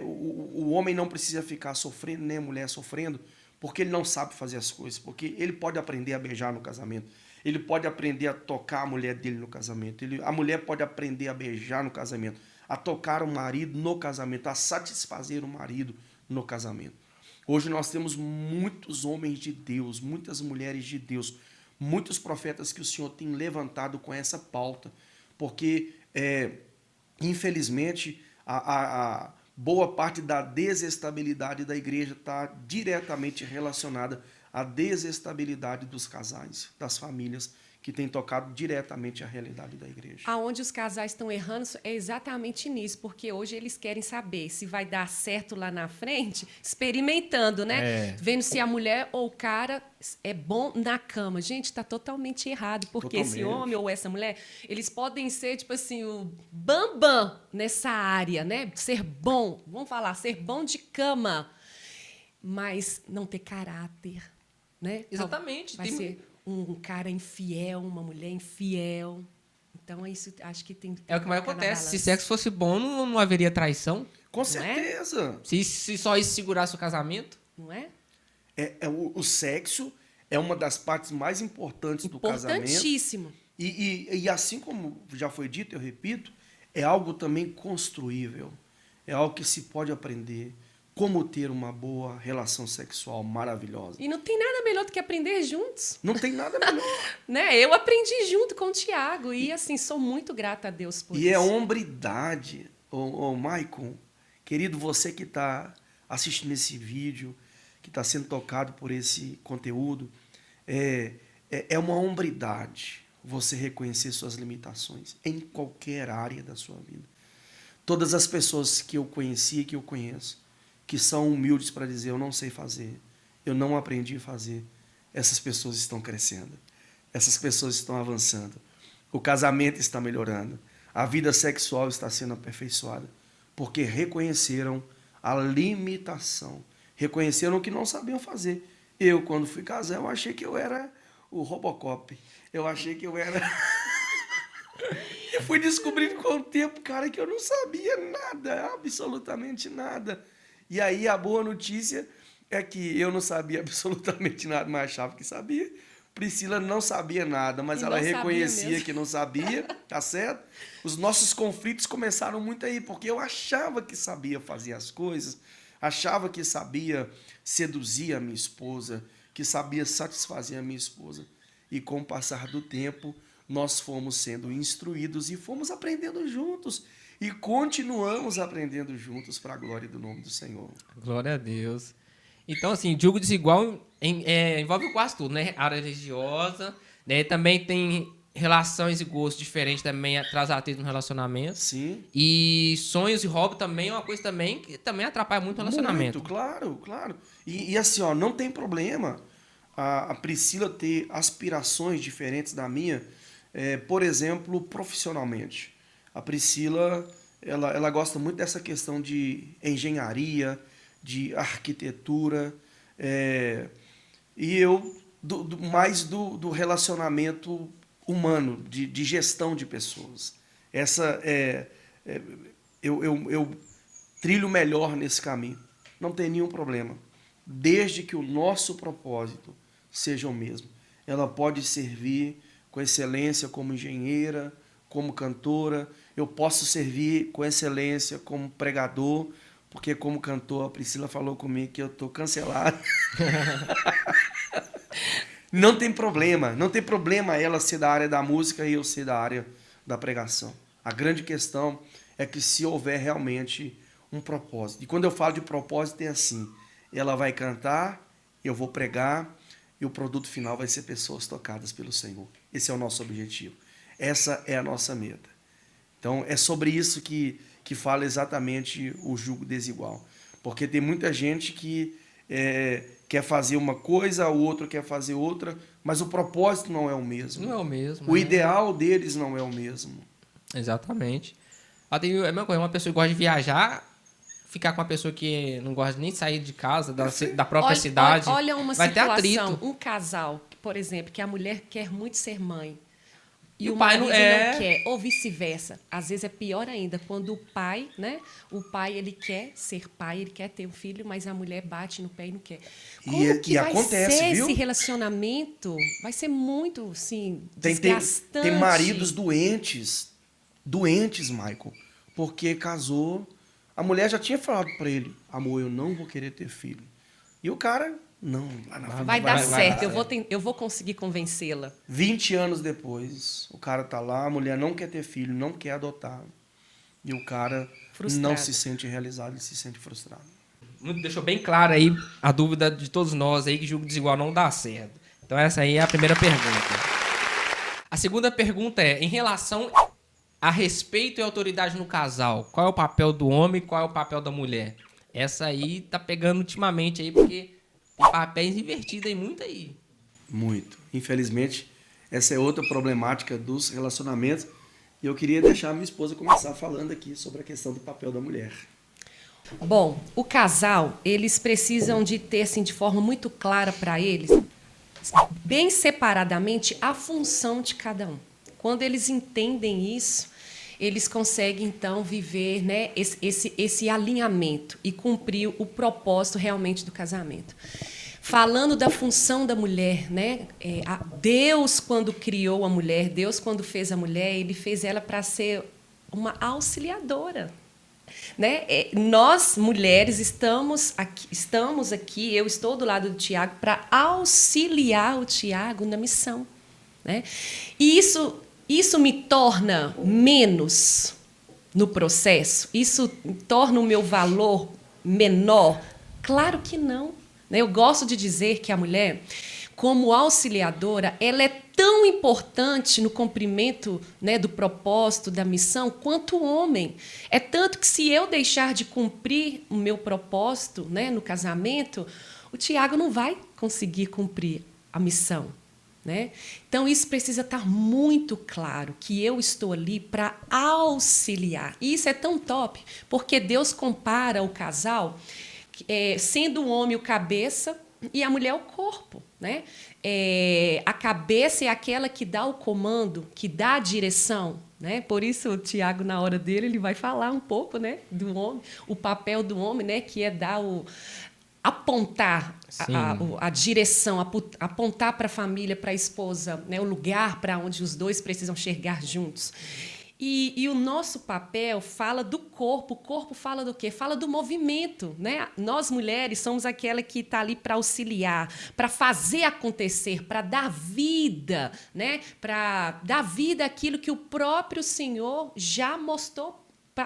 o homem não precisa ficar sofrendo, nem a mulher sofrendo, porque ele não sabe fazer as coisas, porque ele pode aprender a beijar no casamento, ele pode aprender a tocar a mulher dele no casamento, a mulher pode aprender a beijar no casamento, a tocar o marido no casamento, a satisfazer o marido no casamento. Hoje nós temos muitos homens de Deus, muitas mulheres de Deus, muitos profetas que o Senhor tem levantado com essa pauta, porque, infelizmente, a boa parte da desestabilidade da igreja está diretamente relacionada à desestabilidade dos casais, das famílias, que tem tocado diretamente a realidade da igreja. Aonde os casais estão errando é exatamente nisso, porque hoje eles querem saber se vai dar certo lá na frente, experimentando, né? Vendo se a mulher ou o cara é bom na cama. Gente, está totalmente errado, porque esse homem ou essa mulher, eles podem ser, tipo assim, o bambam nessa área, né? Ser bom, vamos falar, ser bom de cama, mas não ter caráter, né? Exatamente. Vai ser um cara infiel, uma mulher infiel. Então, isso acho que tem... É o que mais acontece. Se sexo fosse bom, não haveria traição. Com certeza. Se só isso segurasse o casamento. Não é? O sexo é uma das partes mais importantes do casamento. Importantíssimo. E assim como já foi dito, eu repito, é algo também construível, é algo que se pode aprender. Como ter uma boa relação sexual maravilhosa. E não tem nada melhor do que aprender juntos. Não tem nada melhor. Né? Eu aprendi junto com o Tiago e, assim, sou muito grata a Deus por isso. E é hombridade. Maicon, querido, você que está assistindo esse vídeo, que está sendo tocado por esse conteúdo, é uma hombridade você reconhecer suas limitações em qualquer área da sua vida. Todas as pessoas que eu conheci e que eu conheço, que são humildes para dizer, eu não sei fazer, eu não aprendi a fazer, essas pessoas estão crescendo, essas pessoas estão avançando, o casamento está melhorando, a vida sexual está sendo aperfeiçoada, porque reconheceram a limitação, reconheceram que não sabiam fazer. Eu, quando fui casar, eu achei que eu era o Robocop, eu achei que eu era... Eu fui descobrindo com o tempo, cara, que eu não sabia nada, absolutamente nada. E aí a boa notícia é que eu não sabia absolutamente nada, mas achava que sabia. Priscila não sabia nada, mas ela reconhecia que não sabia, tá certo? Os nossos conflitos começaram muito aí, porque eu achava que sabia fazer as coisas, achava que sabia seduzir a minha esposa, que sabia satisfazer a minha esposa. E com o passar do tempo, nós fomos sendo instruídos e fomos aprendendo juntos. E continuamos aprendendo juntos para a glória do nome do Senhor. Glória a Deus. Então, assim, julgo desigual envolve quase tudo, né? Área religiosa, né? Também tem relações e gostos diferentes, também traz atrito no relacionamento. Sim. E sonhos e hobby também é uma coisa também que também atrapalha muito o relacionamento. Muito, claro. E assim, ó, não tem problema a Priscila ter aspirações diferentes da minha, por exemplo, profissionalmente. A Priscila, ela gosta muito dessa questão de engenharia, de arquitetura, e eu mais do relacionamento humano, de gestão de pessoas. Eu trilho melhor nesse caminho. Não tem nenhum problema. Desde que o nosso propósito seja o mesmo. Ela pode servir com excelência como engenheira, como cantora, eu posso servir com excelência como pregador, porque como cantor, a Priscila falou comigo que eu estou cancelado. Não tem problema ela ser da área da música e eu ser da área da pregação. A grande questão é que se houver realmente um propósito. E quando eu falo de propósito é assim, ela vai cantar, eu vou pregar e o produto final vai ser pessoas tocadas pelo Senhor. Esse é o nosso objetivo. Essa é a nossa meta. Então, é sobre isso que fala exatamente o jugo desigual. Porque tem muita gente que quer fazer uma coisa, o outro quer fazer outra, mas o propósito não é o mesmo. Não é o mesmo. O ideal deles não é o mesmo. Exatamente. Tem a mesma coisa, uma pessoa que gosta de viajar, ficar com uma pessoa que não gosta nem de sair de casa, da própria cidade. Olha uma vai situação, ter atrito. um casal, por exemplo, que a mulher quer muito ser mãe. E o pai marido não quer, ou vice-versa. Às vezes é pior ainda, quando o pai, né? O pai, ele quer ser pai, ele quer ter um filho, mas a mulher bate no pé e não quer. Como que vai acontece, ser viu? esse relacionamento? Vai ser muito, assim, desgastante. Tem maridos doentes, Michael, porque casou. A mulher já tinha falado para ele, amor, eu não vou querer ter filho. E o cara, não, vai dar certo, eu vou conseguir convencê-la. 20 anos depois, o cara tá lá, a mulher não quer ter filho, não quer adotar. E o cara não se sente realizado, ele se sente frustrado. Deixou bem claro aí a dúvida de todos nós aí que julgo desigual não dá certo. Então essa aí é a primeira pergunta. A segunda pergunta é, em relação a respeito e autoridade no casal, qual é o papel do homem e qual é o papel da mulher? Essa aí tá pegando ultimamente aí, porque tem papéis invertidos aí, muito aí. Muito. Infelizmente, essa é outra problemática dos relacionamentos. E eu queria deixar a minha esposa começar falando aqui sobre a questão do papel da mulher. Bom, o casal, eles precisam de ter, assim, de forma muito clara para eles, bem separadamente, a função de cada um. Quando eles entendem isso, eles conseguem, então, viver, né, esse alinhamento e cumprir o propósito realmente do casamento. Falando da função da mulher, né, Deus, quando criou a mulher, Deus, quando fez a mulher, ele fez ela para ser uma auxiliadora. Né? Nós, mulheres, estamos aqui, eu estou do lado do Tiago para auxiliar o Tiago na missão. Né? E isso me torna menos no processo? Isso torna o meu valor menor? Claro que não. Né? Eu gosto de dizer que a mulher, como auxiliadora, ela é tão importante no cumprimento, né, do propósito, da missão, quanto o homem. É tanto que, se eu deixar de cumprir o meu propósito, né, no casamento, o Tiago não vai conseguir cumprir a missão. Né? Então, isso precisa estar muito claro, que eu estou ali para auxiliar. E isso é tão top, porque Deus compara o casal, sendo o homem o cabeça e a mulher o corpo. Né? A cabeça é aquela que dá o comando, que dá a direção. Né? Por isso, o Tiago, na hora dele, ele vai falar um pouco, né, do homem, o papel do homem, né, que é dar apontar a direção, apontar para a família, para a esposa, né, o lugar para onde os dois precisam chegar juntos. E o nosso papel fala do corpo. O corpo fala do quê? Fala do movimento. Né? Nós, mulheres, somos aquela que está ali para auxiliar, para fazer acontecer, para dar vida, né? Para dar vida àquilo que o próprio Senhor já mostrou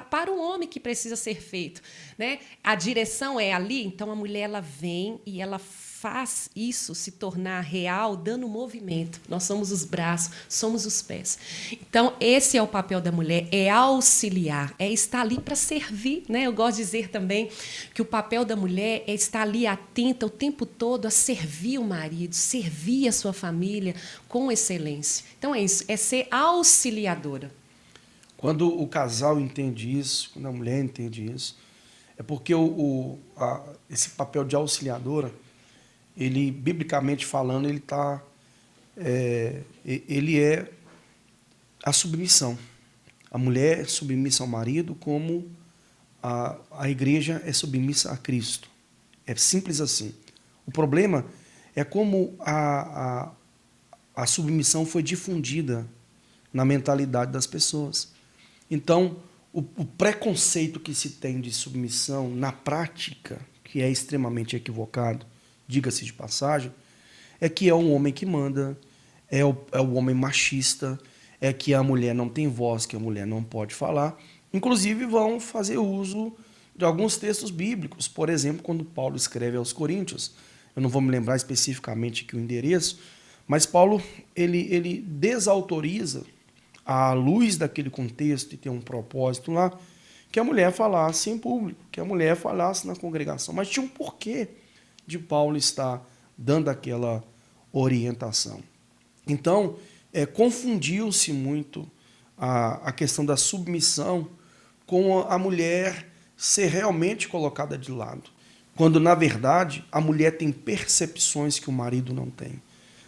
para o homem que precisa ser feito. Né? A direção é ali, então a mulher ela vem e ela faz isso se tornar real, dando movimento. Nós somos os braços, somos os pés. Então, esse é o papel da mulher, é auxiliar, é estar ali para servir. Né? Eu gosto de dizer também que o papel da mulher é estar ali atenta o tempo todo a servir o marido, servir a sua família com excelência. Então, é isso, é ser auxiliadora. Quando o casal entende isso, quando a mulher entende isso, é porque esse papel de auxiliadora, ele, biblicamente falando, ele é a submissão. A mulher é submissa ao marido, como a igreja é submissa a Cristo. É simples assim. O problema é como a submissão foi difundida na mentalidade das pessoas. Então, o preconceito que se tem de submissão na prática, que é extremamente equivocado, diga-se de passagem, é que é o homem que manda, é o homem machista, é que a mulher não tem voz, que a mulher não pode falar. Inclusive, vão fazer uso de alguns textos bíblicos. Por exemplo, quando Paulo escreve aos Coríntios, eu não vou me lembrar especificamente aqui o endereço, mas Paulo ele desautoriza, à luz daquele contexto e ter um propósito lá, que a mulher falasse em público, que a mulher falasse na congregação. Mas tinha um porquê de Paulo estar dando aquela orientação. Então, confundiu-se muito a questão da submissão com a mulher ser realmente colocada de lado, quando, na verdade, a mulher tem percepções que o marido não tem.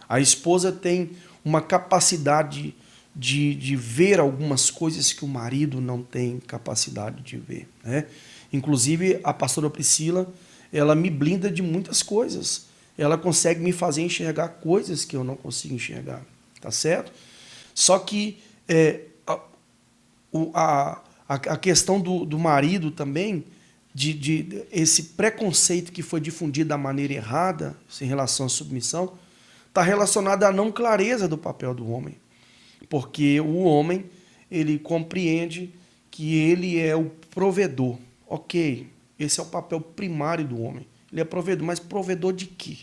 A esposa tem uma capacidade de ver algumas coisas que o marido não tem capacidade de ver. Né? Inclusive, a pastora Priscila, ela me blinda de muitas coisas. Ela consegue me fazer enxergar coisas que eu não consigo enxergar. Tá certo? Só que a questão do marido também, de esse preconceito que foi difundido da maneira errada em relação à submissão, está relacionada à não clareza do papel do homem. Porque o homem, ele compreende que ele é o provedor. Ok, esse é o papel primário do homem. Ele é provedor, mas provedor de quê?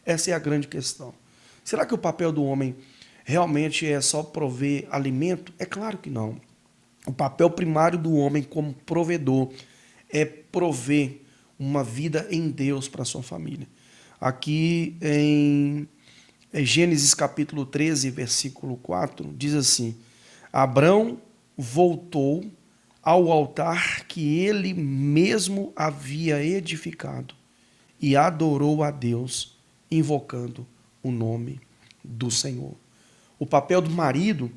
Essa é a grande questão. Será que o papel do homem realmente é só prover alimento? É claro que não. O papel primário do homem como provedor é prover uma vida em Deus para a sua família. Aqui em Gênesis capítulo 13, versículo 4, diz assim: Abrão voltou ao altar que ele mesmo havia edificado e adorou a Deus, invocando o nome do Senhor. O papel do marido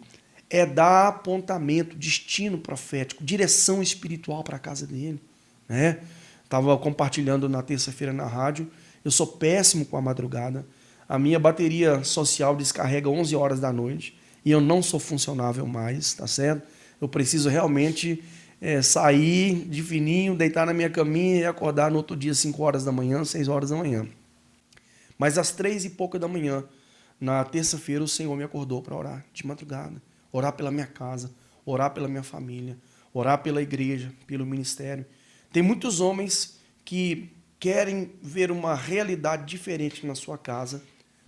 é dar apontamento, destino profético, direção espiritual para a casa dele. Né? Estava compartilhando na terça-feira na rádio, eu sou péssimo com a madrugada, a minha bateria social descarrega 11 horas da noite e eu não sou funcionável mais, tá certo? Eu preciso realmente sair de fininho, deitar na minha caminha e acordar no outro dia 5 horas da manhã, 6 horas da manhã. Mas às 3 e pouca da manhã, na terça-feira, o Senhor me acordou para orar de madrugada. Orar pela minha casa, orar pela minha família, orar pela igreja, pelo ministério. Tem muitos homens que querem ver uma realidade diferente na sua casa,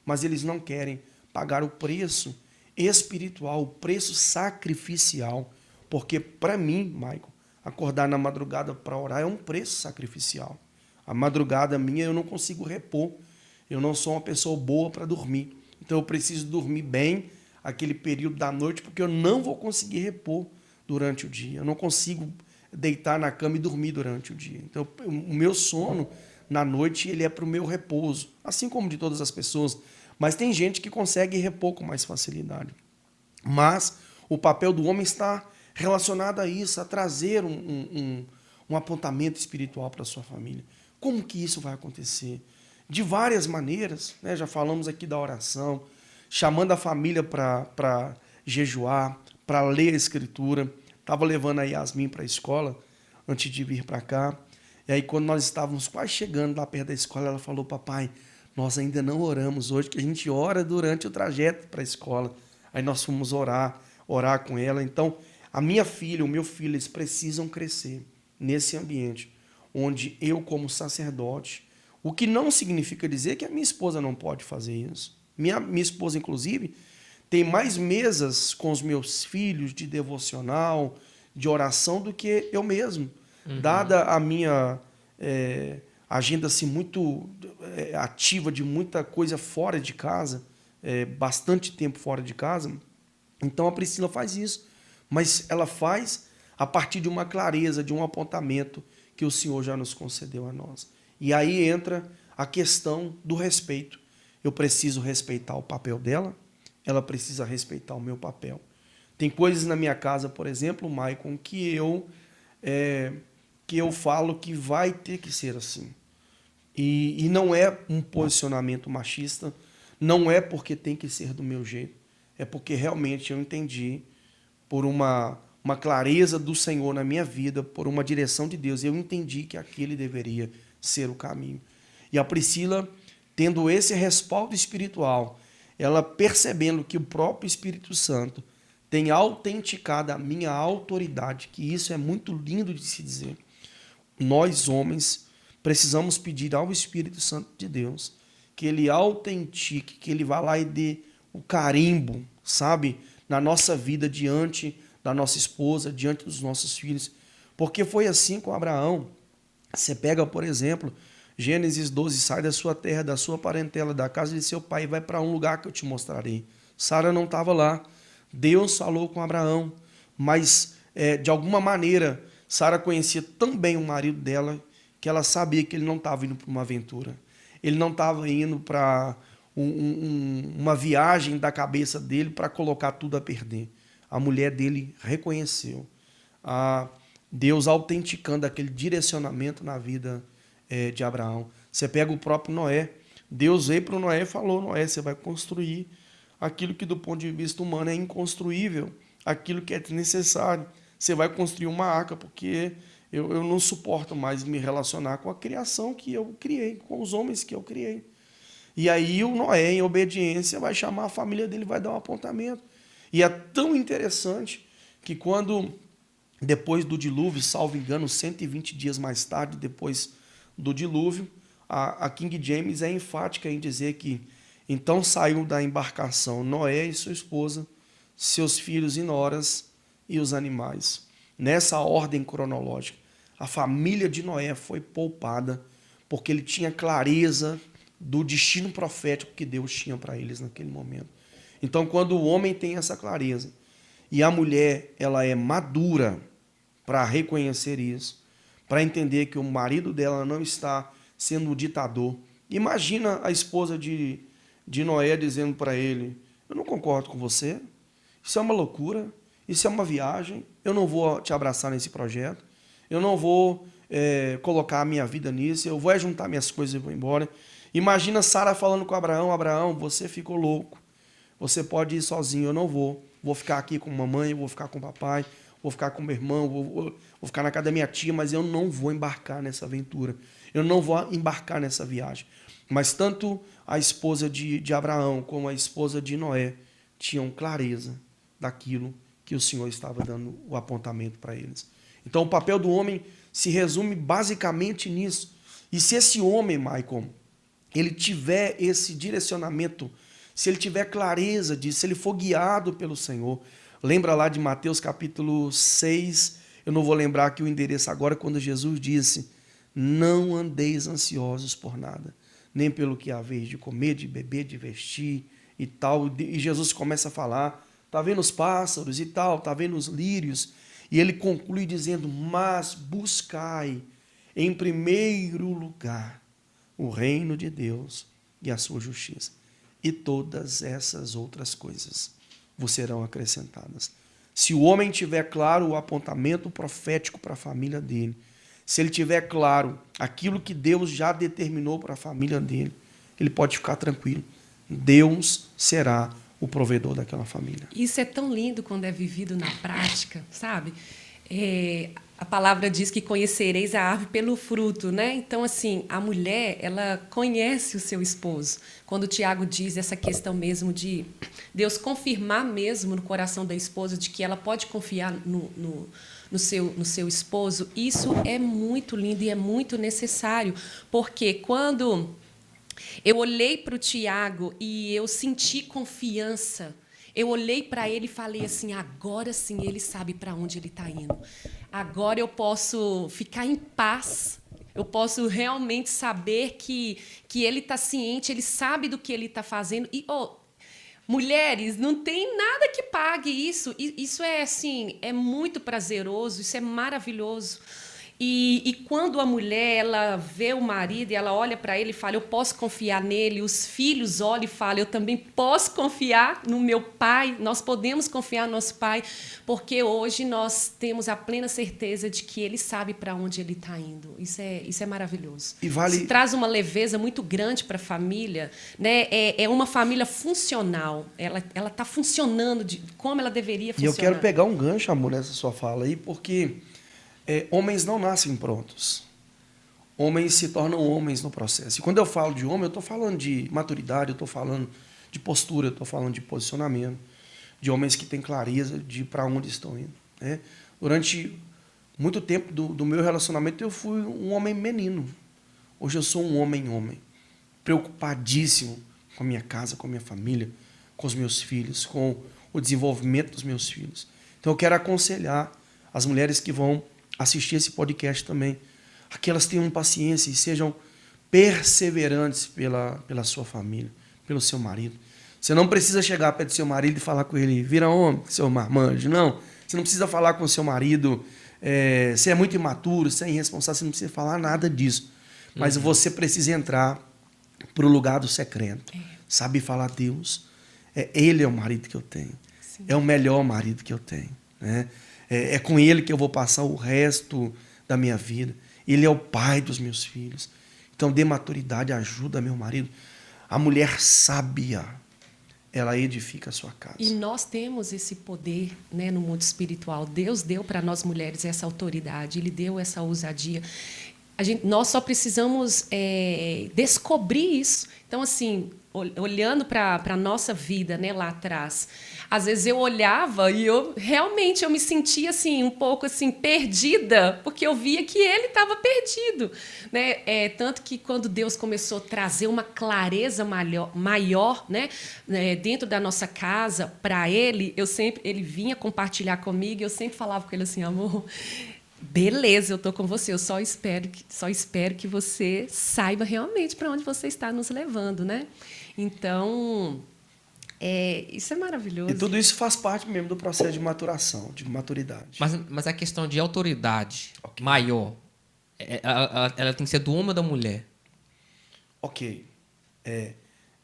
mas eles não querem pagar o preço espiritual, o preço sacrificial. Porque, para mim, Michael, acordar na madrugada para orar é um preço sacrificial. A madrugada minha eu não consigo repor. Eu não sou uma pessoa boa para dormir. Então eu preciso dormir bem aquele período da noite, porque eu não vou conseguir repor durante o dia. Eu não consigo deitar na cama e dormir durante o dia. Então o meu sono na noite ele é para o meu repouso, assim como de todas as pessoas. Mas tem gente que consegue repor com mais facilidade. Mas o papel do homem está relacionado a isso, a trazer um apontamento espiritual para a sua família. Como que isso vai acontecer? De várias maneiras, né? Já falamos aqui da oração, chamando a família para jejuar, para ler a Escritura. Estava levando a Yasmin para a escola antes de vir para cá. E aí, quando nós estávamos quase chegando lá perto da escola, ela falou: papai, nós ainda não oramos hoje, que a gente ora durante o trajeto para a escola. Aí nós fomos orar com ela. Então, a minha filha, o meu filho, eles precisam crescer nesse ambiente onde eu, como sacerdote, o que não significa dizer que a minha esposa não pode fazer isso. Minha esposa, inclusive, tem mais mesas com os meus filhos de devocional, de oração, do que eu mesmo. Dada a minha agenda assim, muito ativa de muita coisa fora de casa, bastante tempo fora de casa, então a Priscila faz isso. Mas ela faz a partir de uma clareza, de um apontamento que o Senhor já nos concedeu a nós. E aí entra a questão do respeito. Eu preciso respeitar o papel dela, ela precisa respeitar o meu papel. Tem coisas na minha casa, por exemplo, Maicon, que eu falo que vai ter que ser assim. E não é um posicionamento machista, não é porque tem que ser do meu jeito, é porque realmente eu entendi, por uma clareza do Senhor na minha vida, por uma direção de Deus, eu entendi que aquele deveria ser o caminho. E a Priscila, tendo esse respaldo espiritual, ela percebendo que o próprio Espírito Santo tem autenticado a minha autoridade, que isso é muito lindo de se dizer. Nós, homens, precisamos pedir ao Espírito Santo de Deus que ele autentique, que ele vá lá e dê o carimbo, sabe, na nossa vida, diante da nossa esposa, diante dos nossos filhos. Porque foi assim com Abraão. Você pega, por exemplo, Gênesis 12, sai da sua terra, da sua parentela, da casa de seu pai e vai para um lugar que eu te mostrarei. Sara não estava lá. Deus falou com Abraão, mas de alguma maneira Sara conhecia tão bem o marido dela que ela sabia que ele não estava indo para uma aventura. Ele não estava indo para uma viagem da cabeça dele para colocar tudo a perder. A mulher dele reconheceu. Deus autenticando aquele direcionamento na vida de Abraão. Você pega o próprio Noé. Deus veio para o Noé e falou: Noé, você vai construir aquilo que do ponto de vista humano é inconstruível, aquilo que é necessário. Você vai construir uma arca, porque eu não suporto mais me relacionar com a criação que eu criei, com os homens que eu criei. E aí o Noé, em obediência, vai chamar a família dele, vai dar um apontamento. E é tão interessante que quando, depois do dilúvio, salvo engano, 120 dias mais tarde, depois do dilúvio, a King James é enfática em dizer que então saiu da embarcação Noé e sua esposa, seus filhos e noras e os animais. Nessa ordem cronológica, a família de Noé foi poupada porque ele tinha clareza do destino profético que Deus tinha para eles naquele momento. Então, quando o homem tem essa clareza e a mulher ela é madura para reconhecer isso, para entender que o marido dela não está sendo o ditador. Imagina a esposa de Noé dizendo para ele: eu não concordo com você, isso é uma loucura, isso é uma viagem, eu não vou te abraçar nesse projeto, eu não vou colocar a minha vida nisso, eu vou juntar minhas coisas e vou embora. Imagina Sara falando com Abraão: Abraão, você ficou louco, você pode ir sozinho, eu não vou ficar aqui com mamãe, eu vou ficar com papai, vou ficar com meu irmão, vou ficar na casa da minha tia, mas eu não vou embarcar nessa aventura. Eu não vou embarcar nessa viagem. Mas tanto a esposa de Abraão como a esposa de Noé tinham clareza daquilo que o Senhor estava dando o apontamento para eles. Então o papel do homem se resume basicamente nisso. E se esse homem, Michael, ele tiver esse direcionamento, se ele tiver clareza disso, se ele for guiado pelo Senhor, lembra lá de Mateus capítulo 6, eu não vou lembrar aqui o endereço agora, quando Jesus disse, não andeis ansiosos por nada, nem pelo que haveis de comer, de beber, de vestir e tal. E Jesus começa a falar, tá vendo os pássaros e tal, tá vendo os lírios, e ele conclui dizendo, mas buscai em primeiro lugar o reino de Deus e a sua justiça, e todas essas outras coisas vos serão acrescentadas. Se o homem tiver claro o apontamento profético para a família dele, se ele tiver claro aquilo que Deus já determinou para a família dele, ele pode ficar tranquilo. Deus será o provedor daquela família. Isso é tão lindo quando é vivido na prática, sabe? A palavra diz que conhecereis a árvore pelo fruto, né? Então, assim, a mulher, ela conhece o seu esposo. Quando o Tiago diz essa questão mesmo de Deus confirmar mesmo no coração da esposa de que ela pode confiar no seu esposo, isso é muito lindo e é muito necessário, porque quando eu olhei para o Tiago e eu senti confiança, eu olhei para ele e falei assim, agora sim ele sabe para onde ele está indo. Agora eu posso ficar em paz, eu posso realmente saber que ele está ciente, ele sabe do que ele está fazendo. E, mulheres, não tem nada que pague isso. Isso é assim, é muito prazeroso, isso é maravilhoso. E quando a mulher ela vê o marido e ela olha para ele e fala, eu posso confiar nele, os filhos olham e falam, eu também posso confiar no meu pai, nós podemos confiar no nosso pai, porque hoje nós temos a plena certeza de que ele sabe para onde ele está indo. Isso é maravilhoso. Isso traz uma leveza muito grande para a família, né? É uma família funcional, ela está funcionando como ela deveria funcionar. E eu quero pegar um gancho, amor, nessa sua fala aí, porque homens não nascem prontos. Homens se tornam homens no processo. E quando eu falo de homem, eu estou falando de maturidade, eu estou falando de postura, eu estou falando de posicionamento, de homens que têm clareza de para onde estão indo. Né? Durante muito tempo do meu relacionamento, eu fui um homem menino. Hoje eu sou um homem, preocupadíssimo com a minha casa, com a minha família, com os meus filhos, com o desenvolvimento dos meus filhos. Então eu quero aconselhar as mulheres que vão assistir esse podcast também, a que elas tenham paciência e sejam perseverantes pela sua família, pelo seu marido. Você não precisa chegar perto do seu marido e falar com ele, vira homem, seu marmanjo. Não, você não precisa falar com o seu marido, você é muito imaturo, você é irresponsável, você não precisa falar nada disso. Mas você precisa entrar para o lugar do secreto. Sabe falar, Deus, ele é o marido que eu tenho. Sim. É o melhor marido que eu tenho. Né? É com ele que eu vou passar o resto da minha vida. Ele é o pai dos meus filhos. Então, dê maturidade, ajuda meu marido. A mulher sábia, ela edifica a sua casa. E nós temos esse poder, né, no mundo espiritual. Deus deu para nós mulheres essa autoridade, Ele deu essa ousadia. Nós só precisamos descobrir isso. Então, assim, olhando para a nossa vida, né, lá atrás, às vezes eu olhava e eu me sentia assim, um pouco assim, perdida, porque eu via que ele estava perdido. Né? Tanto que quando Deus começou a trazer uma clareza maior, né, dentro da nossa casa, para ele vinha compartilhar comigo e eu sempre falava com ele assim, amor, beleza, eu estou com você, eu só espero que você saiba realmente para onde você está nos levando. Né? Então, isso é maravilhoso. E tudo isso faz parte mesmo do processo de maturação, de maturidade. Mas a questão de autoridade maior, ela tem que ser do homem ou da mulher? Ok.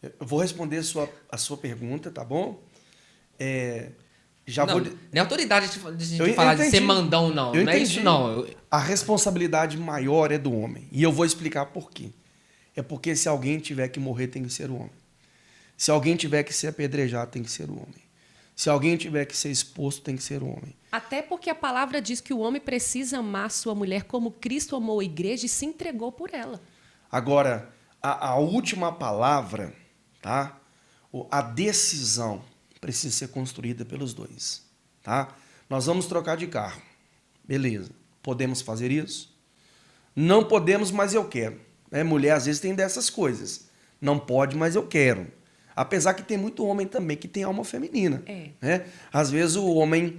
Eu vou responder a sua pergunta, tá bom? Não é autoridade de falar de ser mandão, não. Não é isso, não. A responsabilidade maior é do homem. E eu vou explicar por quê. É porque se alguém tiver que morrer, tem que ser o homem. Se alguém tiver que ser apedrejado, tem que ser o homem. Se alguém tiver que ser exposto, tem que ser o homem. Até porque a palavra diz que o homem precisa amar sua mulher como Cristo amou a igreja e se entregou por ela. Agora, a última palavra, tá? A decisão precisa ser construída pelos dois, tá? Nós vamos trocar de carro. Beleza. Podemos fazer isso? Não podemos, mas eu quero. Mulher, às vezes, tem dessas coisas. Não pode, mas eu quero. Apesar que tem muito homem também que tem alma feminina. Né? Às vezes o homem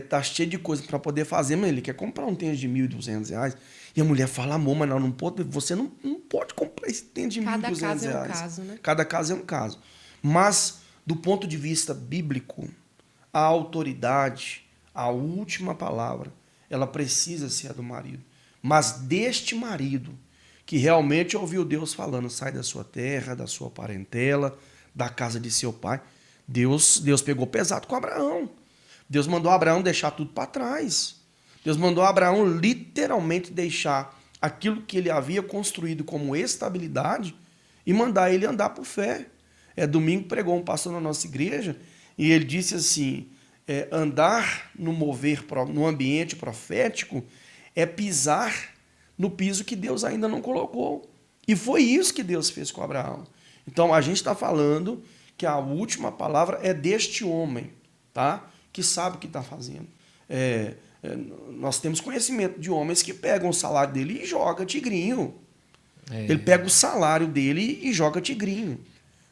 tá cheio de coisa para poder fazer, mas ele quer comprar um tênis de R$ 1.200. E a mulher fala, amor, mas não pode, você não pode comprar esse tênis de R$ 1.200. Cada caso é um caso, né? Cada caso é um caso. Mas, do ponto de vista bíblico, a autoridade, a última palavra, ela precisa ser a do marido. Mas deste marido, que realmente ouviu Deus falando, sai da sua terra, da sua parentela, da casa de seu pai. Deus pegou pesado com Abraão. Deus mandou Abraão deixar tudo para trás. Deus mandou Abraão literalmente deixar aquilo que ele havia construído como estabilidade e mandar ele andar por fé. Domingo pregou um pastor na nossa igreja e ele disse assim, andar no ambiente profético é pisar no piso que Deus ainda não colocou. E foi isso que Deus fez com Abraão. Então, a gente está falando que a última palavra é deste homem, tá? Que sabe o que está fazendo. Nós temos conhecimento de homens que pegam o salário dele e joga tigrinho. Ele pega o salário dele e joga tigrinho.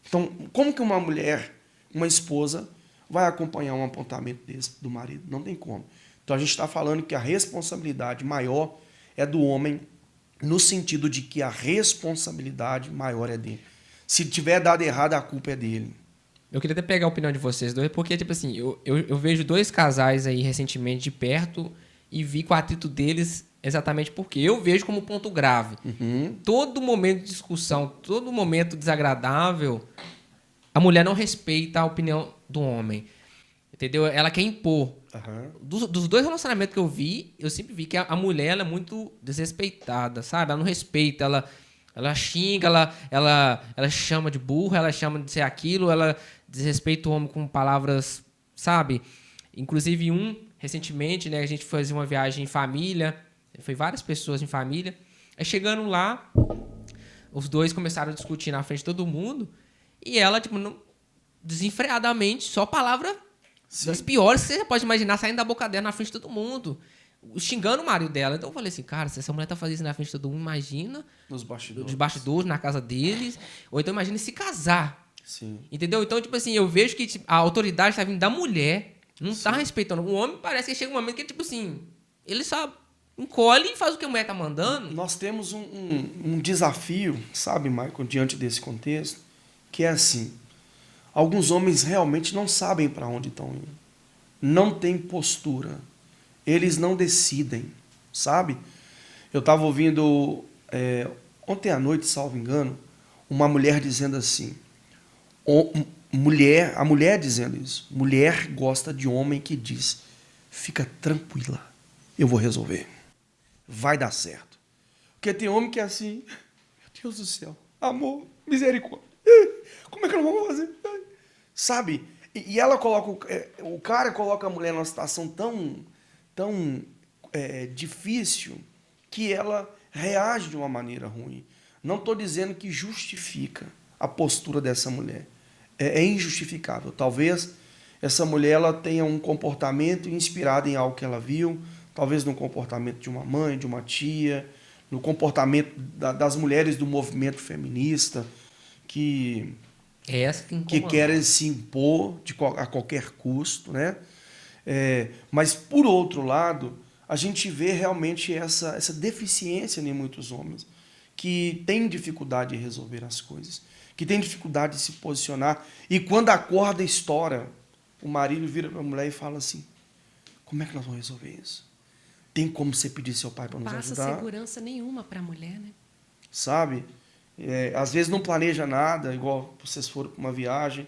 Então, como que uma mulher, uma esposa, vai acompanhar um apontamento desse do marido? Não tem como. Então, a gente está falando que a responsabilidade maior é do homem, no sentido de que a responsabilidade maior é dele. Se tiver dado errado, a culpa é dele. Eu queria até pegar a opinião de vocês dois, porque, tipo assim, eu vejo dois casais aí recentemente de perto e vi com o atrito deles exatamente porque eu vejo como ponto grave. Todo momento de discussão, todo momento desagradável, a mulher não respeita a opinião do homem. Entendeu? Ela quer impor. Dos dois relacionamentos que eu sempre vi que a mulher ela é muito desrespeitada, sabe? Ela não respeita, ela xinga, ela chama de burro, ela chama de ser aquilo, ela desrespeita o homem com palavras, sabe? Inclusive recentemente, né, a gente fazia uma viagem em família, foi várias pessoas em família, aí chegando lá, os dois começaram a discutir na frente de todo mundo, e ela, tipo, desenfreadamente, só palavra das piores que você pode imaginar saindo da boca dela na frente de todo mundo, xingando o marido dela. Então eu falei assim, cara, se essa mulher tá fazendo isso na frente de todo mundo, imagina nos bastidores, na casa deles, ou então imagina se casar. Sim. Entendeu? Então, tipo assim, eu vejo que tipo, a autoridade tá vindo da mulher, não tá respeitando. O homem parece que chega um momento que, tipo assim, ele só encolhe e faz o que a mulher tá mandando. Nós temos um desafio, sabe, Michael, diante desse contexto, que é assim, alguns homens realmente não sabem para onde estão indo. Não tem postura. Eles não decidem, sabe? Eu estava ouvindo, ontem à noite, salvo engano, uma mulher dizendo assim, a mulher dizendo isso, mulher gosta de homem que diz, fica tranquila, eu vou resolver, vai dar certo. Porque tem homem que é assim, meu Deus do céu, amor, misericórdia, como é que nós vamos fazer? Sabe? E ela coloca, o cara coloca a mulher numa situação tão difícil que ela reage de uma maneira ruim. Não estou dizendo que justifica a postura dessa mulher. É injustificável. Talvez essa mulher ela tenha um comportamento inspirado em algo que ela viu, talvez no comportamento de uma mãe, de uma tia, no comportamento das mulheres do movimento feminista que querem se impor a qualquer custo, né? Mas, por outro lado, a gente vê realmente essa deficiência em muitos homens que têm dificuldade de resolver as coisas, que têm dificuldade de se posicionar. E quando a corda estoura, o marido vira para a mulher e fala assim, como é que nós vamos resolver isso? Tem como você pedir seu pai para nos ajudar? Passa segurança nenhuma para a mulher, né? Sabe? Às vezes não planeja nada, igual vocês foram para uma viagem.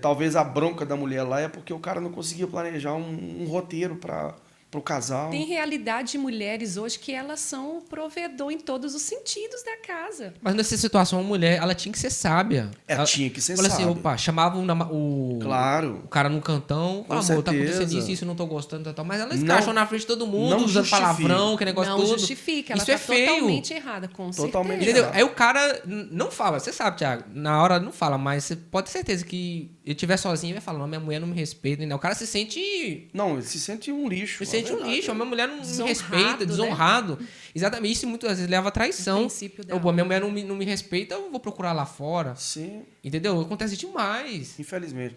Talvez a bronca da mulher lá é porque o cara não conseguia planejar um roteiro para para o casal. Tem realidade de mulheres hoje que elas são o provedor em todos os sentidos da casa. Mas nessa situação, a mulher, ela tinha que ser sábia. Ela Tinha que ser falou sábia. assim, opa, chamava Claro. o cara no cantão, Com amor, tá certeza. acontecendo isso, eu não tô gostando, tal. Mas ela Não- escrachou na frente de todo mundo, não usando justifica. palavrão, que negócio Não todo. justifica, ela Isso é tá feio. totalmente errada, com Totalmente certeza. Entendeu? Aí o cara não fala, você sabe, Thiago, na hora não fala, mas você pode ter certeza que ele estiver sozinho e vai falar, não, minha mulher não me respeita, né? O cara se sente Não, ele se sente um lixo. Se sente um verdade. lixo, a minha mulher não me Desonrado, respeita, né? desonrado. Exatamente, isso muitas vezes leva a traição. O princípio dela. Minha mulher não me respeita, eu vou procurar lá fora. Sim, Entendeu? Acontece demais. infelizmente.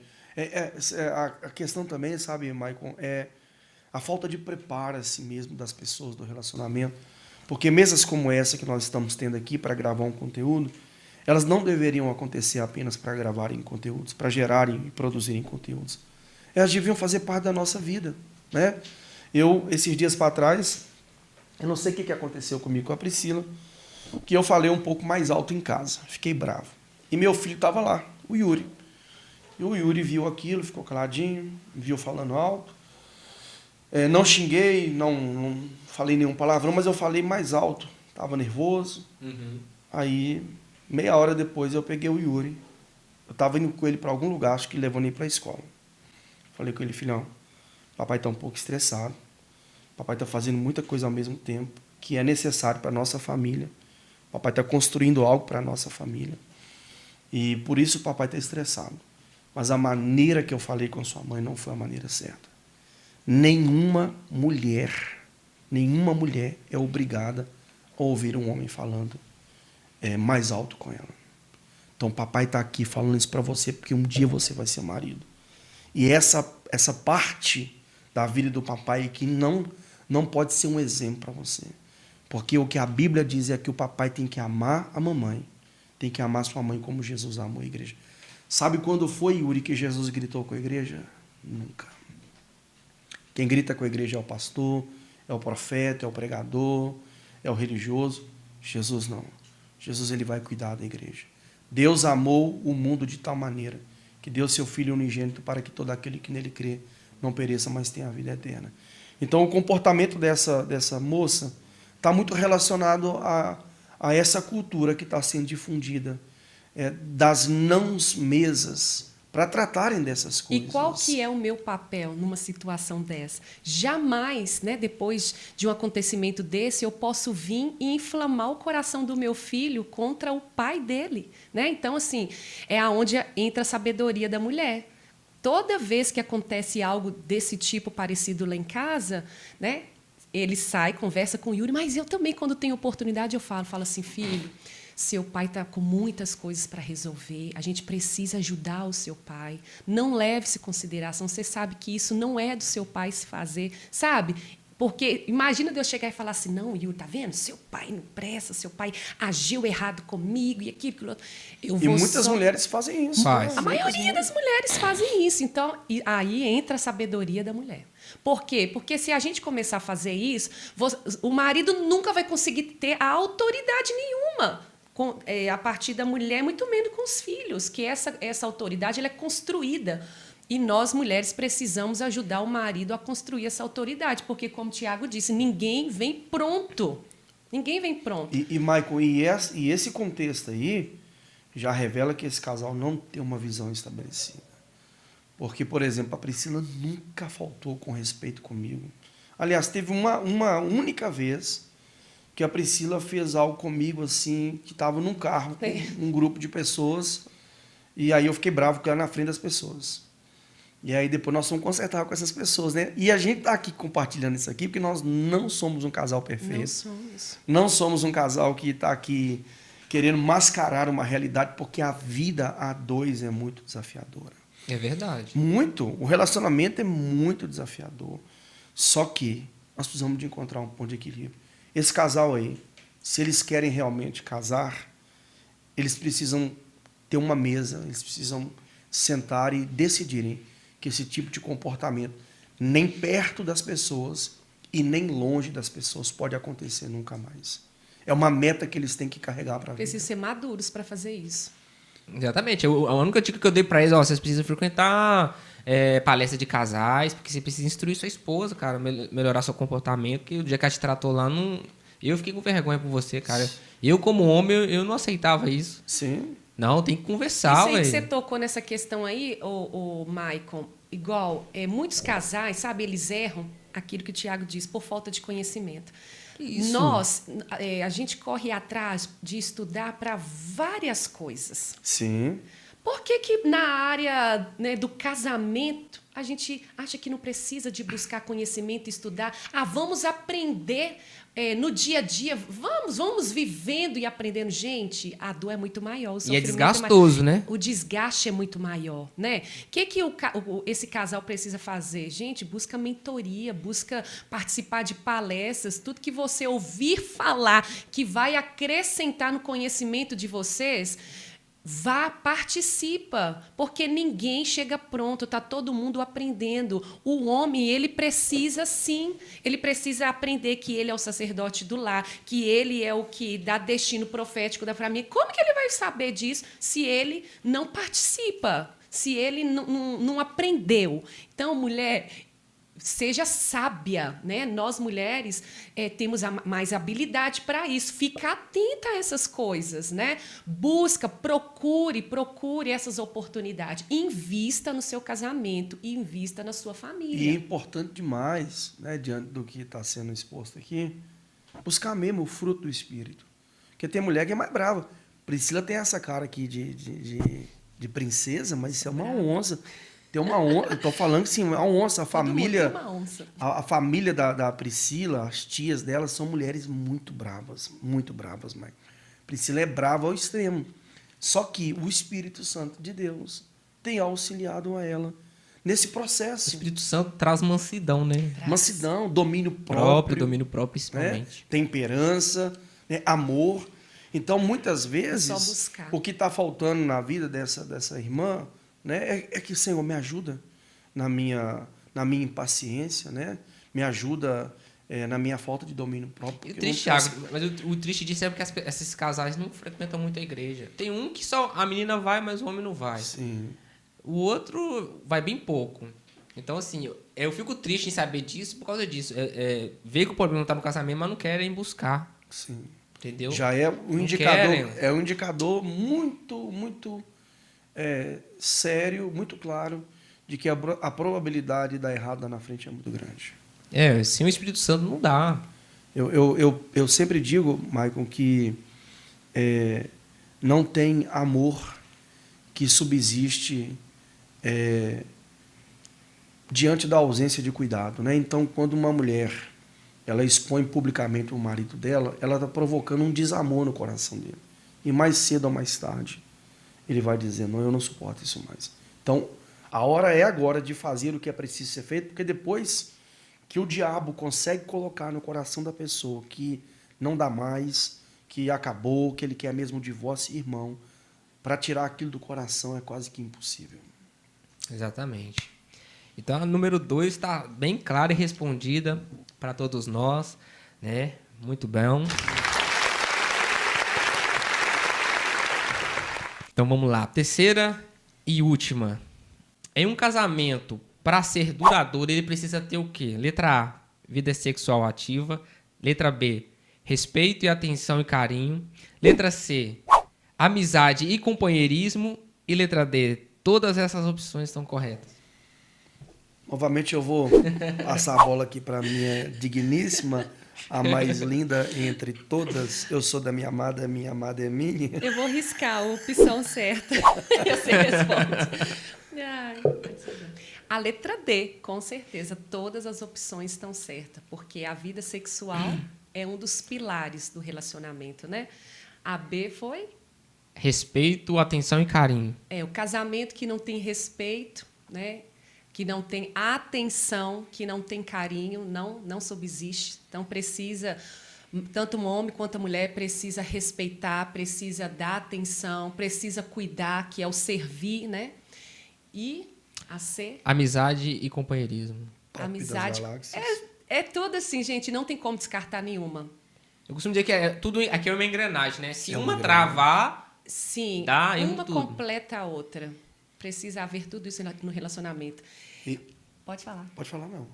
A questão também, sabe, Maicon, é a falta de preparo assim mesmo das pessoas do relacionamento. Porque mesas como essa que nós estamos tendo aqui para gravar um conteúdo, elas não deveriam acontecer apenas para gravarem conteúdos, para gerarem e produzirem conteúdos. Elas deviam fazer parte da nossa vida, né? Esses dias para trás, eu não sei o que aconteceu comigo com a Priscila, que eu falei um pouco mais alto em casa. Fiquei bravo. E meu filho estava lá, o Yuri. E o Yuri viu aquilo, ficou caladinho, viu falando alto. Não xinguei, não falei nenhum palavrão, mas eu falei mais alto. Estava nervoso. Aí, meia hora depois, eu peguei o Yuri. Eu estava indo com ele para algum lugar, acho que levando ele para a escola. Falei com ele, filhão, papai está um pouco estressado. Papai está fazendo muita coisa ao mesmo tempo, que é necessário para a nossa família. Papai está construindo algo para a nossa família. E por isso o papai está estressado. Mas a maneira que eu falei com sua mãe não foi a maneira certa. Nenhuma mulher é obrigada a ouvir um homem falando mais alto com ela. Então o papai está aqui falando isso para você porque um dia você vai ser marido. E essa parte da vida do papai que não pode ser um exemplo para você. Porque o que a Bíblia diz é que o papai tem que amar a mamãe, tem que amar sua mãe como Jesus amou a igreja. Sabe quando foi, Yuri, que Jesus gritou com a igreja? Nunca. Quem grita com a igreja é o pastor, é o profeta, é o pregador, é o religioso. Jesus não. Jesus ele vai cuidar da igreja. Deus amou o mundo de tal maneira que deu seu Filho unigênito para que todo aquele que nele crê não pereça, mas tenha a vida eterna. Então, o comportamento dessa moça está muito relacionado a essa cultura que está sendo difundida, das não-mesas, para tratarem dessas coisas. E qual que é o meu papel numa situação dessa? Jamais, né, depois de um acontecimento desse, eu posso vir e inflamar o coração do meu filho contra o pai dele, né? Então, assim, é aonde entra a sabedoria da mulher. Toda vez que acontece algo desse tipo parecido lá em casa, né, ele sai, conversa com o Yuri, mas eu também, quando tenho oportunidade, eu falo assim, filho, seu pai está com muitas coisas para resolver, a gente precisa ajudar o seu pai, não leve-se em consideração, você sabe que isso não é do seu pai se fazer, sabe? Porque imagina Deus chegar e falar assim, não, Yuri, tá vendo? Seu pai não presta, seu pai agiu errado comigo e aquilo, aquilo outro. E muitas mulheres fazem isso. Faz. A maioria das mulheres fazem isso. Então, aí entra a sabedoria da mulher. Por quê? Porque se a gente começar a fazer isso, o marido nunca vai conseguir ter a autoridade nenhuma a partir da mulher, muito menos com os filhos, que essa autoridade ela é construída. E nós, mulheres, precisamos ajudar o marido a construir essa autoridade, porque, como o Tiago disse, ninguém vem pronto. Ninguém vem pronto. E Michael, e esse contexto aí já revela que esse casal não tem uma visão estabelecida. Porque, por exemplo, a Priscila nunca faltou com respeito comigo. Aliás, teve uma única vez que a Priscila fez algo comigo, assim, que estava num carro com um grupo de pessoas, e aí eu fiquei bravo com ela na frente das pessoas. E aí depois nós fomos consertar com essas pessoas, né? E a gente está aqui compartilhando isso aqui porque nós não somos um casal perfeito. Não somos. Não somos um casal que está aqui querendo mascarar uma realidade, porque a vida a dois é muito desafiadora. É verdade. Muito. O relacionamento é muito desafiador. Só que nós precisamos de encontrar um ponto de equilíbrio. Esse casal aí, se eles querem realmente casar, eles precisam ter uma mesa, eles precisam sentar e decidirem que esse tipo de comportamento, nem perto das pessoas e nem longe das pessoas, pode acontecer nunca mais. É uma meta que eles têm que carregar para a vida. Precisam ser maduros para fazer isso. Exatamente. A única dica que eu dei para eles, vocês precisam frequentar palestra de casais, porque você precisa instruir sua esposa, cara, melhorar seu comportamento, que o dia que ela te tratou lá, não... eu fiquei com vergonha por você, cara. Eu, como homem, eu não aceitava isso. Sim. Não, tem que conversar, Isso aí velho. que você tocou nessa questão aí, o Maicon, igual, muitos casais, sabe, eles erram aquilo que o Tiago disse, por falta de conhecimento. Isso. Nós, a gente corre atrás de estudar para várias coisas. Sim. Por que que na área, né, do casamento a gente acha que não precisa de buscar conhecimento, estudar? Vamos aprender no dia a dia. Vamos vivendo e aprendendo. Gente, a dor é muito maior. O E é sofrimento desgastoso, né? O desgaste é muito maior, né? O que esse casal precisa fazer? Gente, busca mentoria, busca participar de palestras, tudo que você ouvir falar que vai acrescentar no conhecimento de vocês. Vá, participa, porque ninguém chega pronto, está todo mundo aprendendo. O homem, ele precisa sim, ele precisa aprender que ele é o sacerdote do lar, que ele é o que dá destino profético da família. Como que ele vai saber disso se ele não participa, se ele não aprendeu? Então, mulher, seja sábia, né? Nós mulheres temos mais habilidade para isso. Fica atenta a essas coisas, né? Busca, procure essas oportunidades. Invista no seu casamento, invista na sua família. E é importante demais, né, diante do que está sendo exposto aqui, buscar mesmo o fruto do Espírito. Porque tem mulher que é mais brava. Priscila tem essa cara aqui de princesa, mas isso é uma onça. Tem uma onça, eu tô falando que sim, uma onça, a família. Todo mundo tem uma onça. A família da Priscila, as tias dela, são mulheres muito bravas, mãe. Priscila é brava ao extremo. Só que o Espírito Santo de Deus tem auxiliado a ela nesse O processo. Espírito Santo traz mansidão, né? Mansidão, domínio Domínio próprio, né? principalmente. Temperança, né? Amor. Então, muitas vezes, só buscar. o que está faltando na vida dessa irmã, né, é que o Senhor me ajuda na minha impaciência, né? Me ajuda na minha falta de domínio próprio. E o porque triste, não Thiago, mas o triste disso é porque esses casais não frequentam muito a igreja. Tem um que só a menina vai, mas o homem não vai. Sim. O outro vai bem pouco. Então, assim, eu fico triste em saber disso por causa disso. Ver que o problema está no casamento, mas não querem buscar. Sim. Entendeu? Já é um Não indicador, querem. é um indicador muito sério, muito claro, de que a probabilidade de dar errado lá na frente é muito grande. Sem o Espírito Santo não dá. Eu sempre digo, Maicon, que não tem amor que subsiste diante da ausência de cuidado, né? Então, quando uma mulher ela expõe publicamente o marido dela, ela está provocando um desamor no coração dele. E mais cedo ou mais tarde, ele vai dizer, não, eu não suporto isso mais. Então, a hora é agora de fazer o que é preciso ser feito, porque depois que o diabo consegue colocar no coração da pessoa que não dá mais, que acabou, que ele quer mesmo o divórcio, irmão, para tirar aquilo do coração é quase que impossível. Exatamente. Então, a número 2 está bem clara e respondida para todos nós, né? Muito bom. Então, vamos lá. Terceira e última. Em um casamento, para ser duradouro, ele precisa ter o quê? Letra A, vida sexual ativa. Letra B, respeito e atenção e carinho. Letra C, amizade e companheirismo. E letra D, todas essas opções estão corretas. Novamente eu vou passar a bola aqui para a minha digníssima, a mais linda entre todas. Eu sou da minha amada é minha. Eu vou riscar a opção certa. Você responde. A letra D, com certeza, todas as opções estão certas, porque a vida sexual é um dos pilares do relacionamento, né? A B foi? Respeito, atenção e carinho. O casamento que não tem respeito, né? Que não tem atenção, que não tem carinho, não subsiste. Então, precisa, tanto o homem quanto a mulher precisa respeitar, precisa dar atenção, precisa cuidar, que é o servir, né? E a C? Amizade e companheirismo. Top Amizade. das galáxias. É tudo assim, gente, não tem como descartar nenhuma. Eu costumo dizer que tudo aqui é uma engrenagem, né? Se É uma uma engrenagem. travar, Sim, dá erro uma tudo. completa a outra. Precisa haver tudo isso no relacionamento. E- Pode falar. Pode falar, não.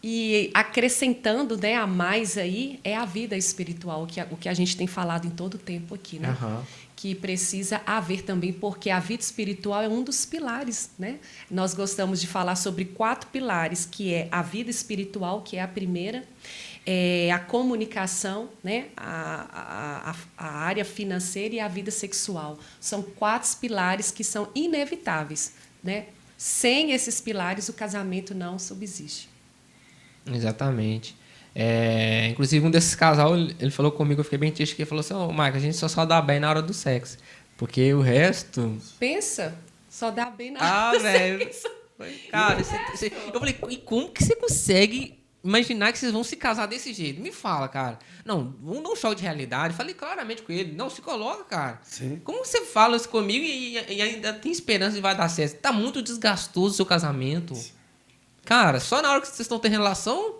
E acrescentando, né, a mais aí, é a vida espiritual, o que a gente tem falado em todo o tempo aqui, né? Aham. Que precisa haver também, porque a vida espiritual é um dos pilares, né? Nós gostamos de falar sobre 4 pilares, que é a vida espiritual, que é a primeira, a comunicação, né? A área financeira e a vida sexual. São 4 pilares que são inevitáveis, né? Sem esses pilares, o casamento não subsiste. Exatamente. Inclusive, um desses casal, ele falou comigo, eu fiquei bem triste, que ele falou assim, ô, Marcos, a gente só dá bem na hora do sexo. Porque o resto... Pensa, só dá bem na Ah, velho. Cara, eu falei, e como que você consegue imaginar que vocês vão se casar desse jeito? Me fala, cara. Não, vamos dar um choque de realidade. Falei claramente com ele. Não, se coloca, cara. Sim. Como você fala isso comigo e ainda tem esperança de vai dar certo? Tá muito desgastoso o seu casamento. Cara, só na hora que vocês estão tendo relação...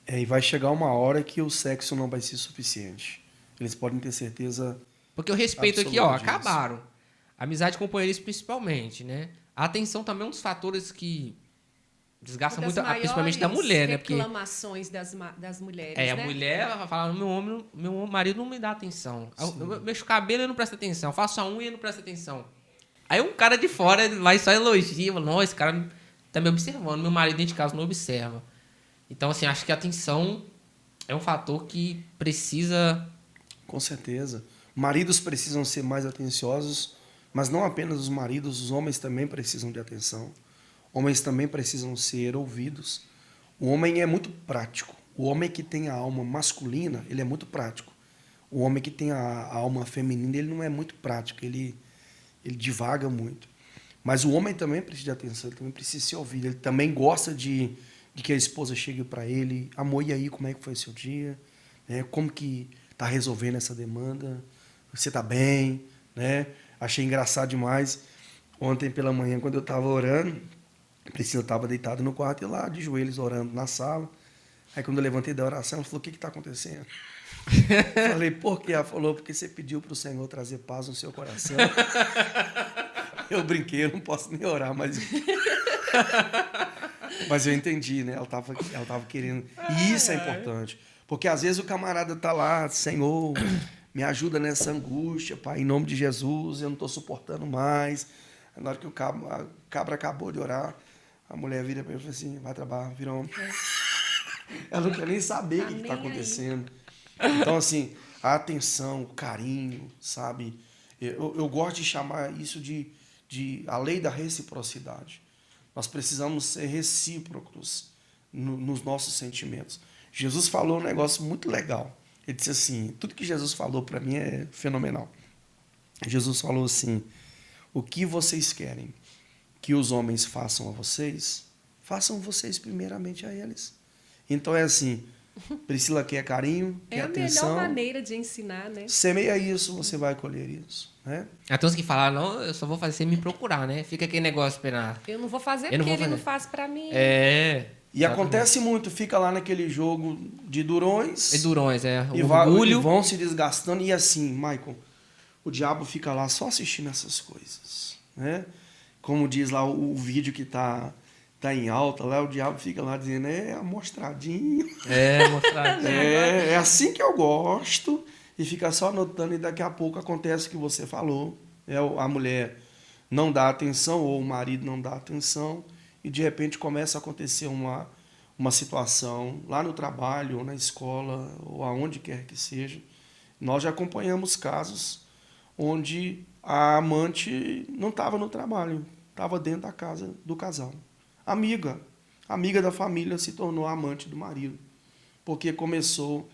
E vai chegar uma hora que o sexo não vai ser suficiente. Eles podem ter certeza. Porque o respeito aqui, ó, Absoluto disso. acabaram. Amizade e companheirismo principalmente, né? A atenção também é um dos fatores que desgasta Uma das muito, principalmente da maiores mulher, né? Porque reclamações das mulheres, a né? mulher vai falar, meu marido não me dá atenção. Eu mexo o cabelo e não presta atenção. Eu faço a unha e não presta atenção. Aí um cara de fora vai só elogia, fala, nossa, esse cara tá me observando. Meu marido dentro de casa não observa. Então, assim, acho que a atenção é um fator que precisa... Com certeza. Maridos precisam ser mais atenciosos, mas não apenas os maridos, os homens também precisam de atenção. Homens também precisam ser ouvidos. O homem é muito prático. O homem que tem a alma masculina, ele é muito prático. O homem que tem a alma feminina, ele não é muito prático, ele divaga muito. Mas o homem também precisa de atenção, ele também precisa ser ouvido. Ele também gosta de que a esposa chegue para ele, amor, e aí, como é que foi o seu dia? Né? Como que está resolvendo essa demanda? Você está bem? Né? Achei engraçado demais. Ontem pela manhã, quando eu estava orando, a Priscila estava deitada no quarto e lá, de joelhos, orando na sala. Aí quando eu levantei da oração, ela falou, o que está acontecendo? Falei, por quê? Ela falou, porque você pediu para o Senhor trazer paz no seu coração. Eu brinquei, eu não posso nem orar, mas eu entendi, né? Ela tava querendo. E isso é importante. Porque às vezes o camarada tá lá, Senhor, me ajuda nessa angústia, Pai, em nome de Jesus, eu não estou suportando mais. Na hora que a cabra acabou de orar, a mulher vira para ele e fala assim, vai trabalhar, vira homem. Ela não quer nem saber o que está acontecendo. Então, assim, a atenção, o carinho, sabe? Eu gosto de chamar isso de a lei da reciprocidade. Nós precisamos ser recíprocos nos nossos sentimentos. Jesus falou um negócio muito legal. Ele disse assim, tudo que Jesus falou para mim é fenomenal. Jesus falou assim, o que vocês querem que os homens façam a vocês, façam vocês primeiramente a eles. Então é assim, Priscila quer carinho, quer atenção. É a melhor maneira de ensinar, né? Semeia isso, você vai colher isso. Né? Tem uns que falam, não, eu só vou fazer sem me procurar, né? Fica aquele negócio esperando. Eu não vou fazer porque ele não faz pra mim. E acontece muito, fica lá naquele jogo de durões. Orgulho. E vão se desgastando. E assim, Michael, o diabo fica lá só assistindo essas coisas. Né? Como diz lá o vídeo que tá em alta, lá o diabo fica lá dizendo, amostradinho. Amostradinho. É assim que eu gosto. E fica só anotando e daqui a pouco acontece o que você falou. A mulher não dá atenção ou o marido não dá atenção e de repente começa a acontecer uma situação lá no trabalho ou na escola ou aonde quer que seja. Nós já acompanhamos casos onde a amante não estava no trabalho, estava dentro da casa do casal. Amiga da família se tornou amante do marido, porque começou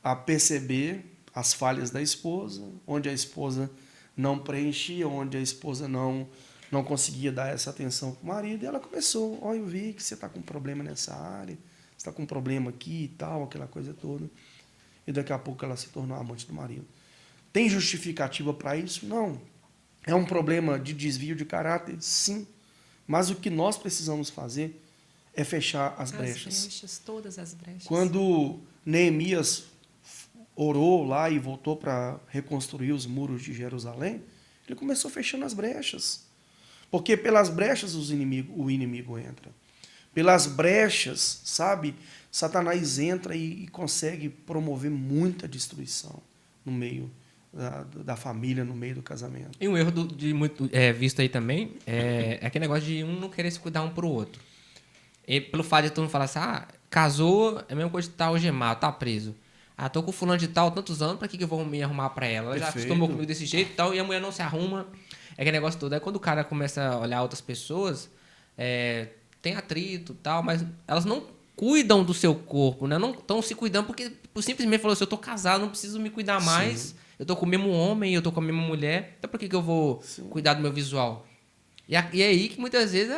a perceber as falhas da esposa, onde a esposa não preenchia, onde a esposa não conseguia dar essa atenção para o marido, e ela começou, eu vi que você está com problema nessa área, você está com um problema aqui e tal, aquela coisa toda, e daqui a pouco ela se tornou amante do marido. Tem justificativa para isso? Não. É um problema de desvio de caráter? Sim. Mas o que nós precisamos fazer é fechar as brechas. Todas as brechas. Quando Neemias orou lá e voltou para reconstruir os muros de Jerusalém, ele começou fechando as brechas. Porque pelas brechas o inimigo entra. Pelas brechas, sabe, Satanás entra e consegue promover muita destruição no meio da família, no meio do casamento. E um erro visto aí também é aquele negócio de um não querer se cuidar um pro outro. E pelo fato de todo mundo falar assim, casou, é a mesma coisa de estar algemado, tá preso. Tô com fulano de tal tantos anos, pra que eu vou me arrumar pra ela? Ela já acostumou comigo desse jeito e tal, e a mulher não se arruma. É aquele negócio todo. Aí quando o cara começa a olhar outras pessoas, tem atrito e tal, mas elas não cuidam do seu corpo, né? Não estão se cuidando porque simplesmente falou assim, eu tô casado, não preciso me cuidar mais. Sim. Eu tô com o mesmo homem, eu tô com a mesma mulher, então por que eu vou cuidar do meu visual? E é aí que muitas vezes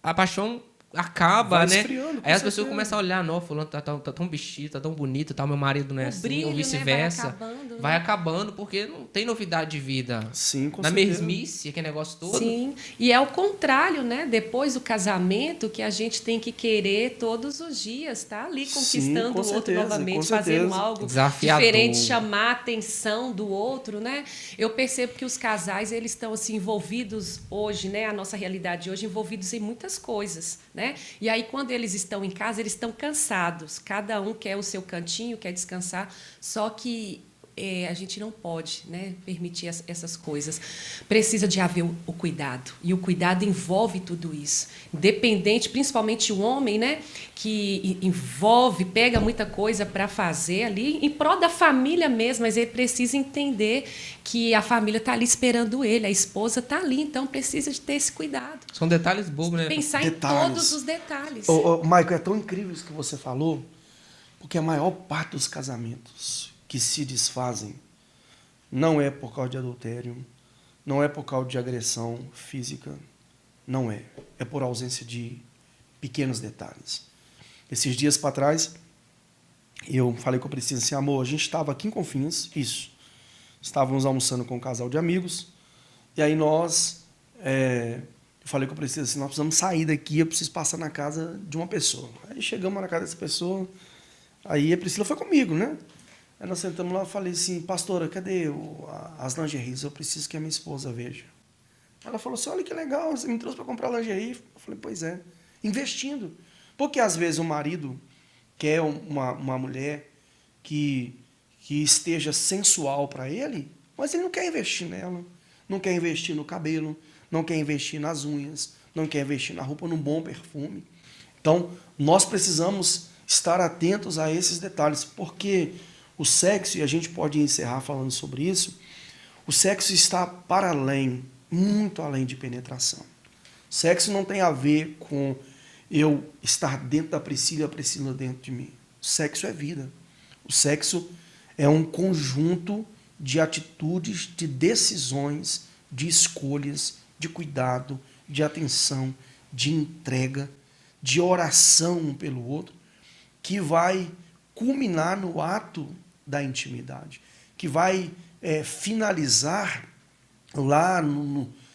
a paixão acaba, né? Aí as pessoas começam a olhar, não, fulano tá tão vestido, tá tão bonito, tá, meu marido não é assim, brilho, ou vice-versa. Né? Vai acabando, porque não tem novidade de vida. Sim, com na certeza. mesmice, aquele negócio todo. Sim, e é o contrário, né? Depois do casamento, que a gente tem que querer todos os dias, tá ali conquistando o outro novamente, fazendo algo diferente, chamar a atenção do outro, né? Eu percebo que os casais, eles estão assim envolvidos hoje, né? A nossa realidade hoje, envolvidos em muitas coisas, né? E aí, quando eles estão em casa, eles estão cansados. Cada um quer o seu cantinho, quer descansar. Só que a gente não pode, né, permitir essas coisas. Precisa de haver o cuidado. E o cuidado envolve tudo isso. Independente, principalmente o homem, né, que pega muita coisa para fazer ali, em prol da família mesmo, mas ele precisa entender que a família está ali esperando ele, a esposa está ali, então precisa de ter esse cuidado. São detalhes bobos, né? Pensar em todos os detalhes. Michael, é tão incrível isso que você falou, porque a maior parte dos casamentos que se desfazem não é por causa de adultério, não é por causa de agressão física, não é. É por ausência de pequenos detalhes. Esses dias para trás, eu falei com a Priscila assim, amor, a gente estava aqui em Confins, isso. Estávamos almoçando com um casal de amigos, e aí eu falei com a Priscila assim, nós precisamos sair daqui, eu preciso passar na casa de uma pessoa. Aí chegamos na casa dessa pessoa, aí a Priscila foi comigo, né? Aí nós sentamos lá e falei assim, pastora, cadê as lingeries? Eu preciso que a minha esposa veja. Ela falou assim, olha que legal, você me trouxe para comprar lingerie. Eu falei, pois é, investindo. Porque às vezes o marido quer uma mulher que esteja sensual para ele, mas ele não quer investir nela, não quer investir no cabelo, não quer investir nas unhas, não quer investir na roupa, num bom perfume. Então, nós precisamos estar atentos a esses detalhes, porque o sexo, e a gente pode encerrar falando sobre isso, o sexo está para além, muito além de penetração. Sexo não tem a ver com eu estar dentro da Priscila e a Priscila dentro de mim. O sexo é vida. O sexo é um conjunto de atitudes, de decisões, de escolhas, de cuidado, de atenção, de entrega, de oração um pelo outro, que vai culminar no ato da intimidade, que vai finalizar lá,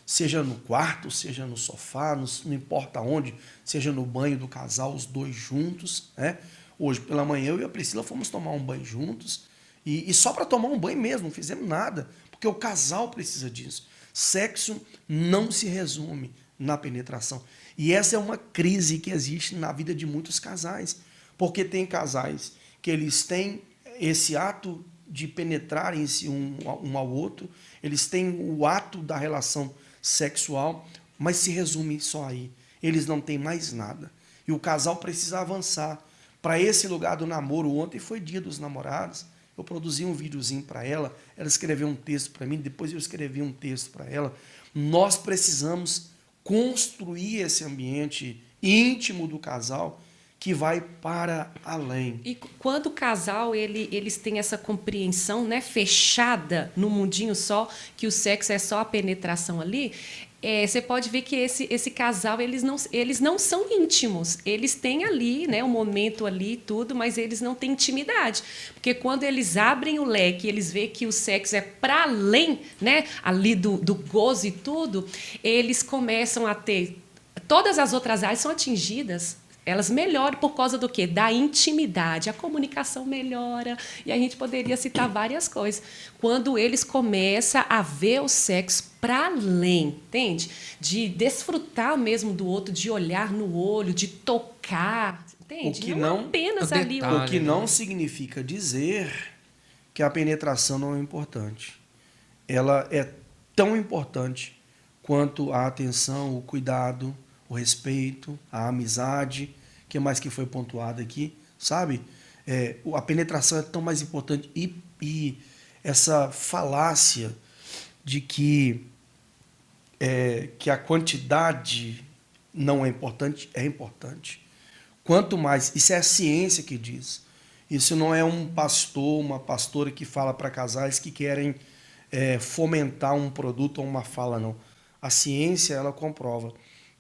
seja no quarto, seja no sofá, não importa onde, seja no banho do casal, os dois juntos. Né? Hoje, pela manhã, eu e a Priscila fomos tomar um banho juntos, e só para tomar um banho mesmo, não fizemos nada, porque o casal precisa disso. Sexo não se resume na penetração. E essa é uma crise que existe na vida de muitos casais, porque tem casais que eles têm esse ato de penetrarem-se um ao outro, eles têm o ato da relação sexual, mas se resume só aí. Eles não têm mais nada. E o casal precisa avançar para esse lugar do namoro. Ontem foi dia dos namorados, eu produzi um videozinho para ela escreveu um texto para mim, depois eu escrevi um texto para ela. Nós precisamos construir esse ambiente íntimo do casal que vai para além. E quando o casal eles têm essa compreensão, né, fechada no mundinho só, que o sexo é só a penetração ali, você pode ver que esse casal eles não são íntimos. Eles têm ali, né, um momento ali e tudo, mas eles não têm intimidade. Porque quando eles abrem o leque, eles veem que o sexo é para além, né, ali do gozo e tudo, eles começam a ter... Todas as outras áreas são atingidas. elas melhoram por causa do quê? Da intimidade. A comunicação melhora. E a gente poderia citar várias coisas. Quando eles começam a ver o sexo para além, entende? De desfrutar mesmo do outro, de olhar no olho, de tocar, entende? O que não- apenas o ali. detalhe. O que né? não significa dizer que a penetração não é importante. Ela é tão importante quanto a atenção, o cuidado, o respeito, a amizade, que mais que foi pontuado aqui, sabe? A penetração é tão mais importante. E essa falácia de que a quantidade não é importante, é importante. Quanto mais, isso é a ciência que diz. Isso não é um pastor, uma pastora que fala para casais que querem fomentar um produto ou uma fala, não. A ciência, ela comprova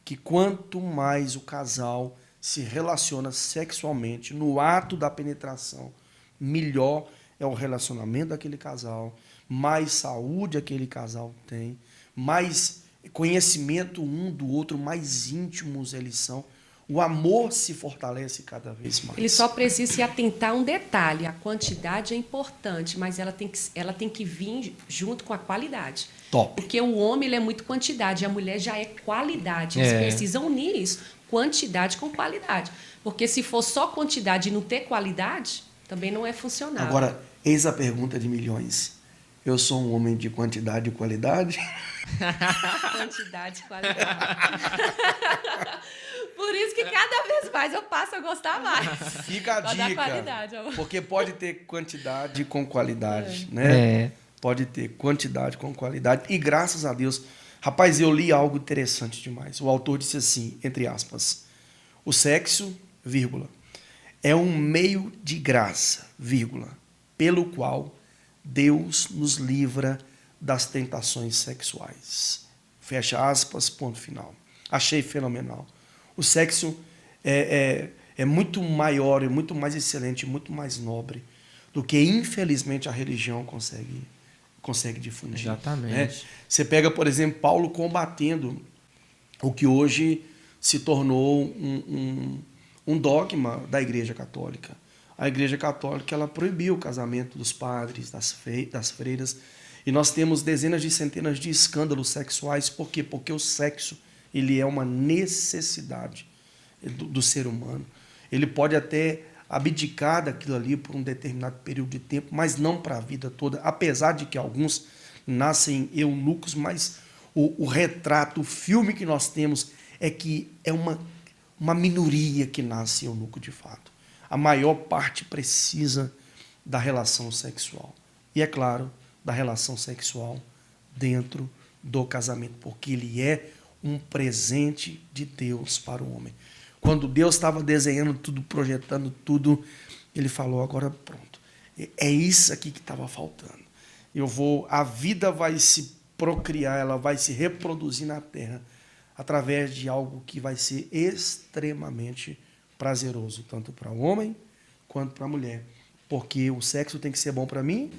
que quanto mais o casal se relaciona sexualmente no ato da penetração, melhor é o relacionamento daquele casal, mais saúde aquele casal tem, mais conhecimento um do outro, mais íntimos eles são. O amor se fortalece cada vez mais. Ele só precisa se atentar a um detalhe. A quantidade é importante, mas ela tem que vir junto com a qualidade. Top. Porque o homem ele é muito quantidade, a mulher já é qualidade. Eles precisam unir isso, quantidade com qualidade. Porque se for só quantidade e não ter qualidade, também não é funcional. Agora, eis a pergunta de milhões. Eu sou um homem de quantidade e qualidade? Quantidade e qualidade. Por isso que cada vez mais eu passo a gostar mais. Fica a Só da dica. qualidade, amor. Porque pode ter quantidade com qualidade, né? É. Pode ter quantidade com qualidade. E graças a Deus, rapaz, eu li algo interessante demais. O autor disse assim, entre aspas, o sexo, vírgula, é um meio de graça, vírgula, pelo qual Deus nos livra das tentações sexuais. Fecha aspas, ponto final. Achei fenomenal. O sexo é muito maior, é muito mais excelente, muito mais nobre do que, infelizmente, a religião consegue difundir. Exatamente. Né? Você pega, por exemplo, Paulo combatendo o que hoje se tornou um dogma da Igreja Católica. A Igreja Católica ela proibiu o casamento dos padres, das freiras, e nós temos dezenas de centenas de escândalos sexuais. Por quê? Porque o sexo ele é uma necessidade do ser humano. Ele pode até abdicar daquilo ali por um determinado período de tempo, mas não para a vida toda, apesar de que alguns nascem eunucos, mas o retrato, o filme que nós temos é que é uma minoria que nasce eunuco de fato. A maior parte precisa da relação sexual. E, é claro, da relação sexual dentro do casamento, porque ele é um presente de Deus para o homem. Quando Deus estava desenhando tudo, projetando tudo, ele falou, agora pronto. É isso aqui que estava faltando. A vida vai se procriar, ela vai se reproduzir na terra através de algo que vai ser extremamente prazeroso, tanto para o homem quanto para a mulher. Porque o sexo tem que ser bom para mim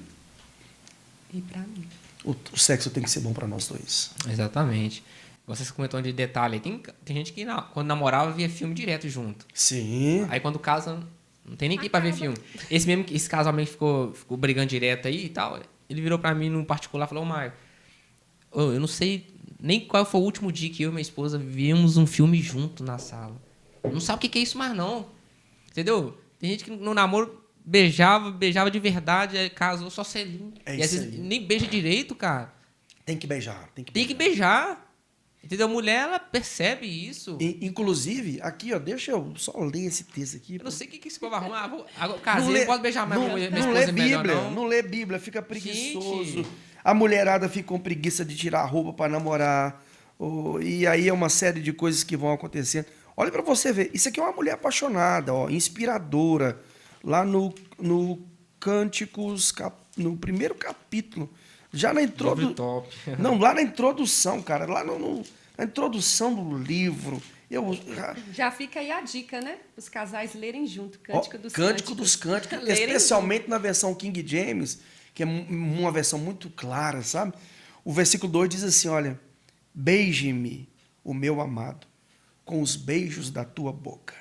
E para mim. o sexo tem que ser bom para nós dois. Exatamente. Vocês comentam de detalhe. Tem gente que, quando namorava, via filme direto junto. Sim. Aí, quando casa, não tem ninguém pra ver filme. Esse casal que ficou brigando direto aí e tal, ele virou pra mim, no particular, e falou, Mário, eu não sei nem qual foi o último dia que eu e minha esposa vimos um filme junto na sala. Não sabe o que é isso mais, não. Entendeu? Tem gente que no namoro beijava de verdade, aí casou só selinho. É e às isso vezes aí. nem beija direito, cara. Tem que beijar. Tem que beijar. Entendeu? A mulher, ela percebe isso. Inclusive, aqui, ó, deixa eu só ler esse texto aqui. Eu não sei o que esse povo arruma. Casei, não posso beijar mais minha não esposa lê melhor, Bíblia, não. não lê Bíblia, fica preguiçoso. Gente. A mulherada fica com preguiça de tirar a roupa para namorar. E aí é uma série de coisas que vão acontecendo. Olha para você ver, isso aqui é uma mulher apaixonada, ó, inspiradora. Lá no Cânticos, no primeiro capítulo, já na introdução. Top. Não, lá na introdução, cara, lá na introdução do livro. Já fica aí a dica, né? Os casais lerem junto, Cântico dos Cânticos, Lerem especialmente na versão King James, que é uma versão muito clara, sabe? O versículo 2 diz assim, olha, beije-me, o meu amado, com os beijos da tua boca,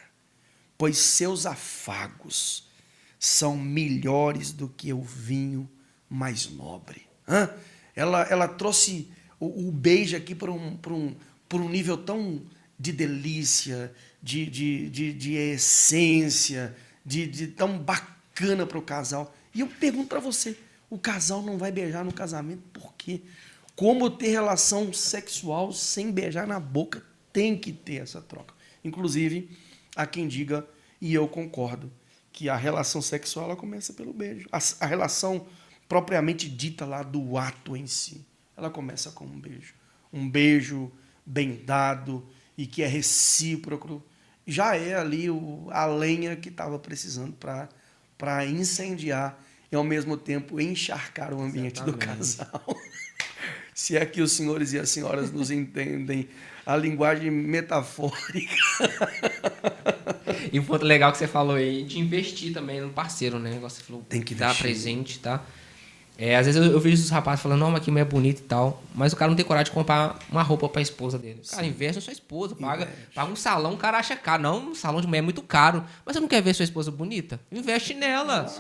pois seus afagos são melhores do que o vinho mais nobre. Hã? Ela trouxe o beijo aqui para um nível tão de delícia, de essência, de tão bacana para o casal. E eu pergunto para você, o casal não vai beijar no casamento por quê? Como ter relação sexual sem beijar na boca? Tem que ter essa troca. Inclusive, há quem diga, e eu concordo, que a relação sexual ela começa pelo beijo. A relação propriamente dita lá do ato em si, ela começa com um beijo. Um beijo bem dado e que é recíproco. Já é ali a lenha que estava precisando para incendiar e, ao mesmo tempo, encharcar o ambiente do casal. Se é que os senhores e as senhoras nos entendem a linguagem metafórica. E um ponto legal que você falou aí, de investir também no parceiro, né? Você falou, tem que dar investir. Presente, tá? Às vezes eu vejo os rapazes falando, não, mas que mulher bonita e tal, mas o cara não tem coragem de comprar uma roupa pra esposa dele. Cara, investe na sua esposa, paga um salão, o cara acha caro. Não, um salão de mulher é muito caro. Mas você não quer ver sua esposa bonita? Investe nela.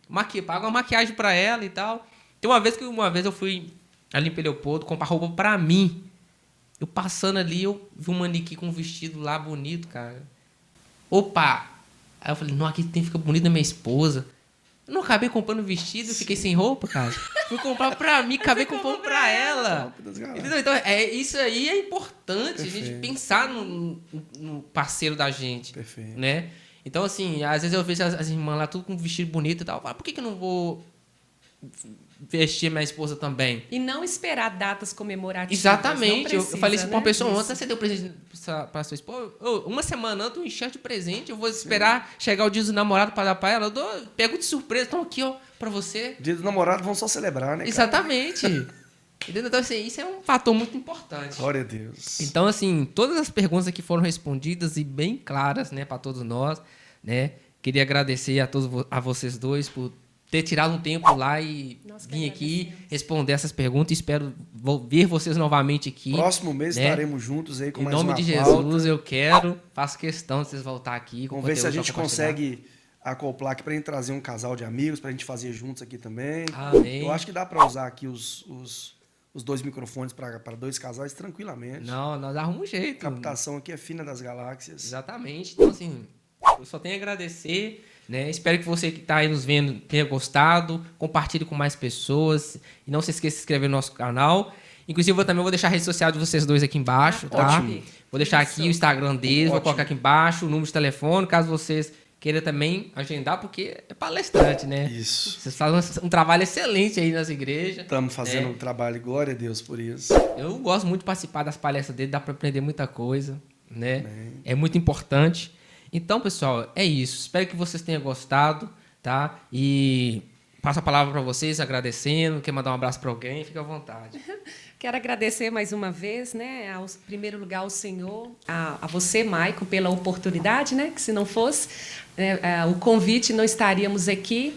Claro. Paga uma maquiagem pra ela e tal. Tem uma vez eu fui ali em Leopoldo comprar roupa pra mim. Eu passando ali, eu vi um manequim com um vestido lá bonito, cara. Opa! Aí eu falei, não, aqui tem que ficar bonito na minha esposa. Eu não acabei comprando vestido, eu fiquei sem roupa, cara. Fui comprar pra mim, acabei comprando pra ela. Entendeu? Então, isso aí é importante, a gente pensar no parceiro da gente. Perfeito. Né? Então, assim, às vezes eu vejo as irmãs lá tudo com vestido bonito e tal. Por que eu não vou vestir minha esposa também? E não esperar datas comemorativas. Exatamente. Precisa, eu falei isso pra uma pessoa isso. ontem. Você deu presente pra sua esposa? Uma semana antes, um enxerto de presente. Eu vou esperar chegar o dia do namorado pra dar pra ela. Pego de surpresa. Então aqui, ó, pra você. Dia do namorado vão só celebrar, né, cara? Exatamente. Entendeu? Então, assim, isso é um fator muito importante. Glória a Deus. Então, assim, todas as perguntas aqui foram respondidas e bem claras, né, para todos nós, né? Queria agradecer a vocês dois por ter tirado um tempo lá e vir aqui responder essas perguntas. Espero ver vocês novamente aqui. Próximo mês, né? Estaremos juntos aí com mais uma pauta. Em nome de Jesus, eu faço questão de vocês voltar aqui. Vamos ver se a gente consegue acoplar aqui para a gente trazer um casal de amigos, para a gente fazer juntos aqui também. Amém. Eu acho que dá para usar aqui os dois microfones para dois casais tranquilamente. Não, nós arrumamos um jeito. A captação aqui é fina das galáxias. Exatamente. Então, assim, eu só tenho a agradecer, né? Espero que você que está aí nos vendo tenha gostado. Compartilhe com mais pessoas. E não se esqueça de se inscrever no nosso canal. Inclusive, eu também vou deixar a rede social de vocês dois aqui embaixo, tá? Ótimo. Vou deixar aqui o Instagram deles, vou colocar aqui embaixo o número de telefone, caso vocês queiram também agendar, porque é palestrante, né? Isso. Vocês fazem um trabalho excelente aí nas igrejas. Estamos fazendo um trabalho, glória a Deus por isso. Eu gosto muito de participar das palestras dele, dá para aprender muita coisa, né? É muito importante. Então, pessoal, é isso. Espero que vocês tenham gostado, tá? E passo a palavra para vocês, agradecendo. Quer mandar um abraço para alguém? Fique à vontade. Quero agradecer mais uma vez, né, em primeiro lugar ao Senhor, a você, Maicon, pela oportunidade, né, que se não fosse o convite, não estaríamos aqui.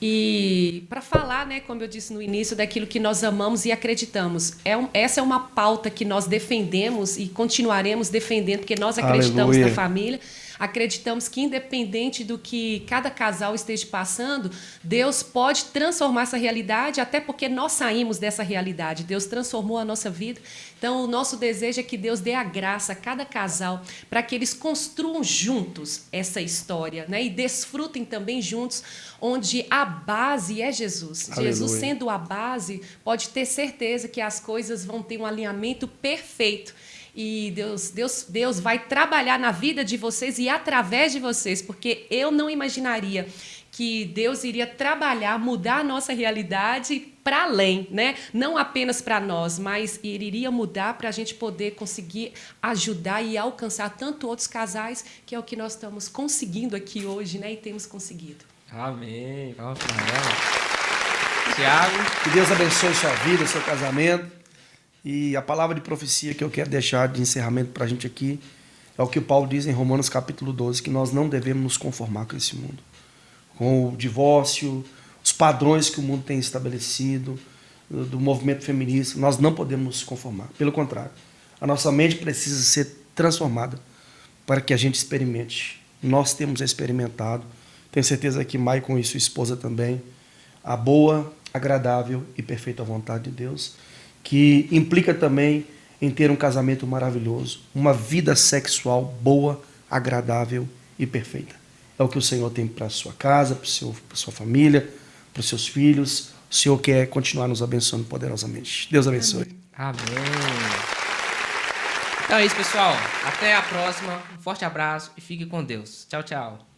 E para falar, né, como eu disse no início, daquilo que nós amamos e acreditamos. Essa é uma pauta que nós defendemos e continuaremos defendendo, porque nós acreditamos na família. Acreditamos que, independente do que cada casal esteja passando, Deus pode transformar essa realidade, até porque nós saímos dessa realidade. Deus transformou a nossa vida. Então, o nosso desejo é que Deus dê a graça a cada casal para que eles construam juntos essa história, né? E desfrutem também juntos, onde a base é Jesus. Aleluia. Jesus sendo a base, pode ter certeza que as coisas vão ter um alinhamento perfeito. E Deus vai trabalhar na vida de vocês e através de vocês, porque eu não imaginaria que Deus iria trabalhar, mudar a nossa realidade para além, né? Não apenas para nós, mas ele iria mudar para a gente poder conseguir ajudar e alcançar tanto outros casais, que é o que nós estamos conseguindo aqui hoje, né? E temos conseguido. Amém. Vamos para ela. Tiago. Que Deus abençoe sua vida, seu casamento. E a palavra de profecia que eu quero deixar de encerramento para a gente aqui é o que o Paulo diz em Romanos capítulo 12, que nós não devemos nos conformar com esse mundo. Com o divórcio, os padrões que o mundo tem estabelecido, do movimento feminista, nós não podemos nos conformar. Pelo contrário, a nossa mente precisa ser transformada para que a gente experimente nós temos experimentado. Tenho certeza que Maicon e sua esposa também. A boa, agradável e perfeita vontade de Deus, que implica também em ter um casamento maravilhoso, uma vida sexual boa, agradável e perfeita. É o que o Senhor tem para a sua casa, para a sua família, para os seus filhos. O Senhor quer continuar nos abençoando poderosamente. Deus abençoe. Amém. Então é isso, pessoal. Até a próxima. Um forte abraço e fique com Deus. Tchau, tchau.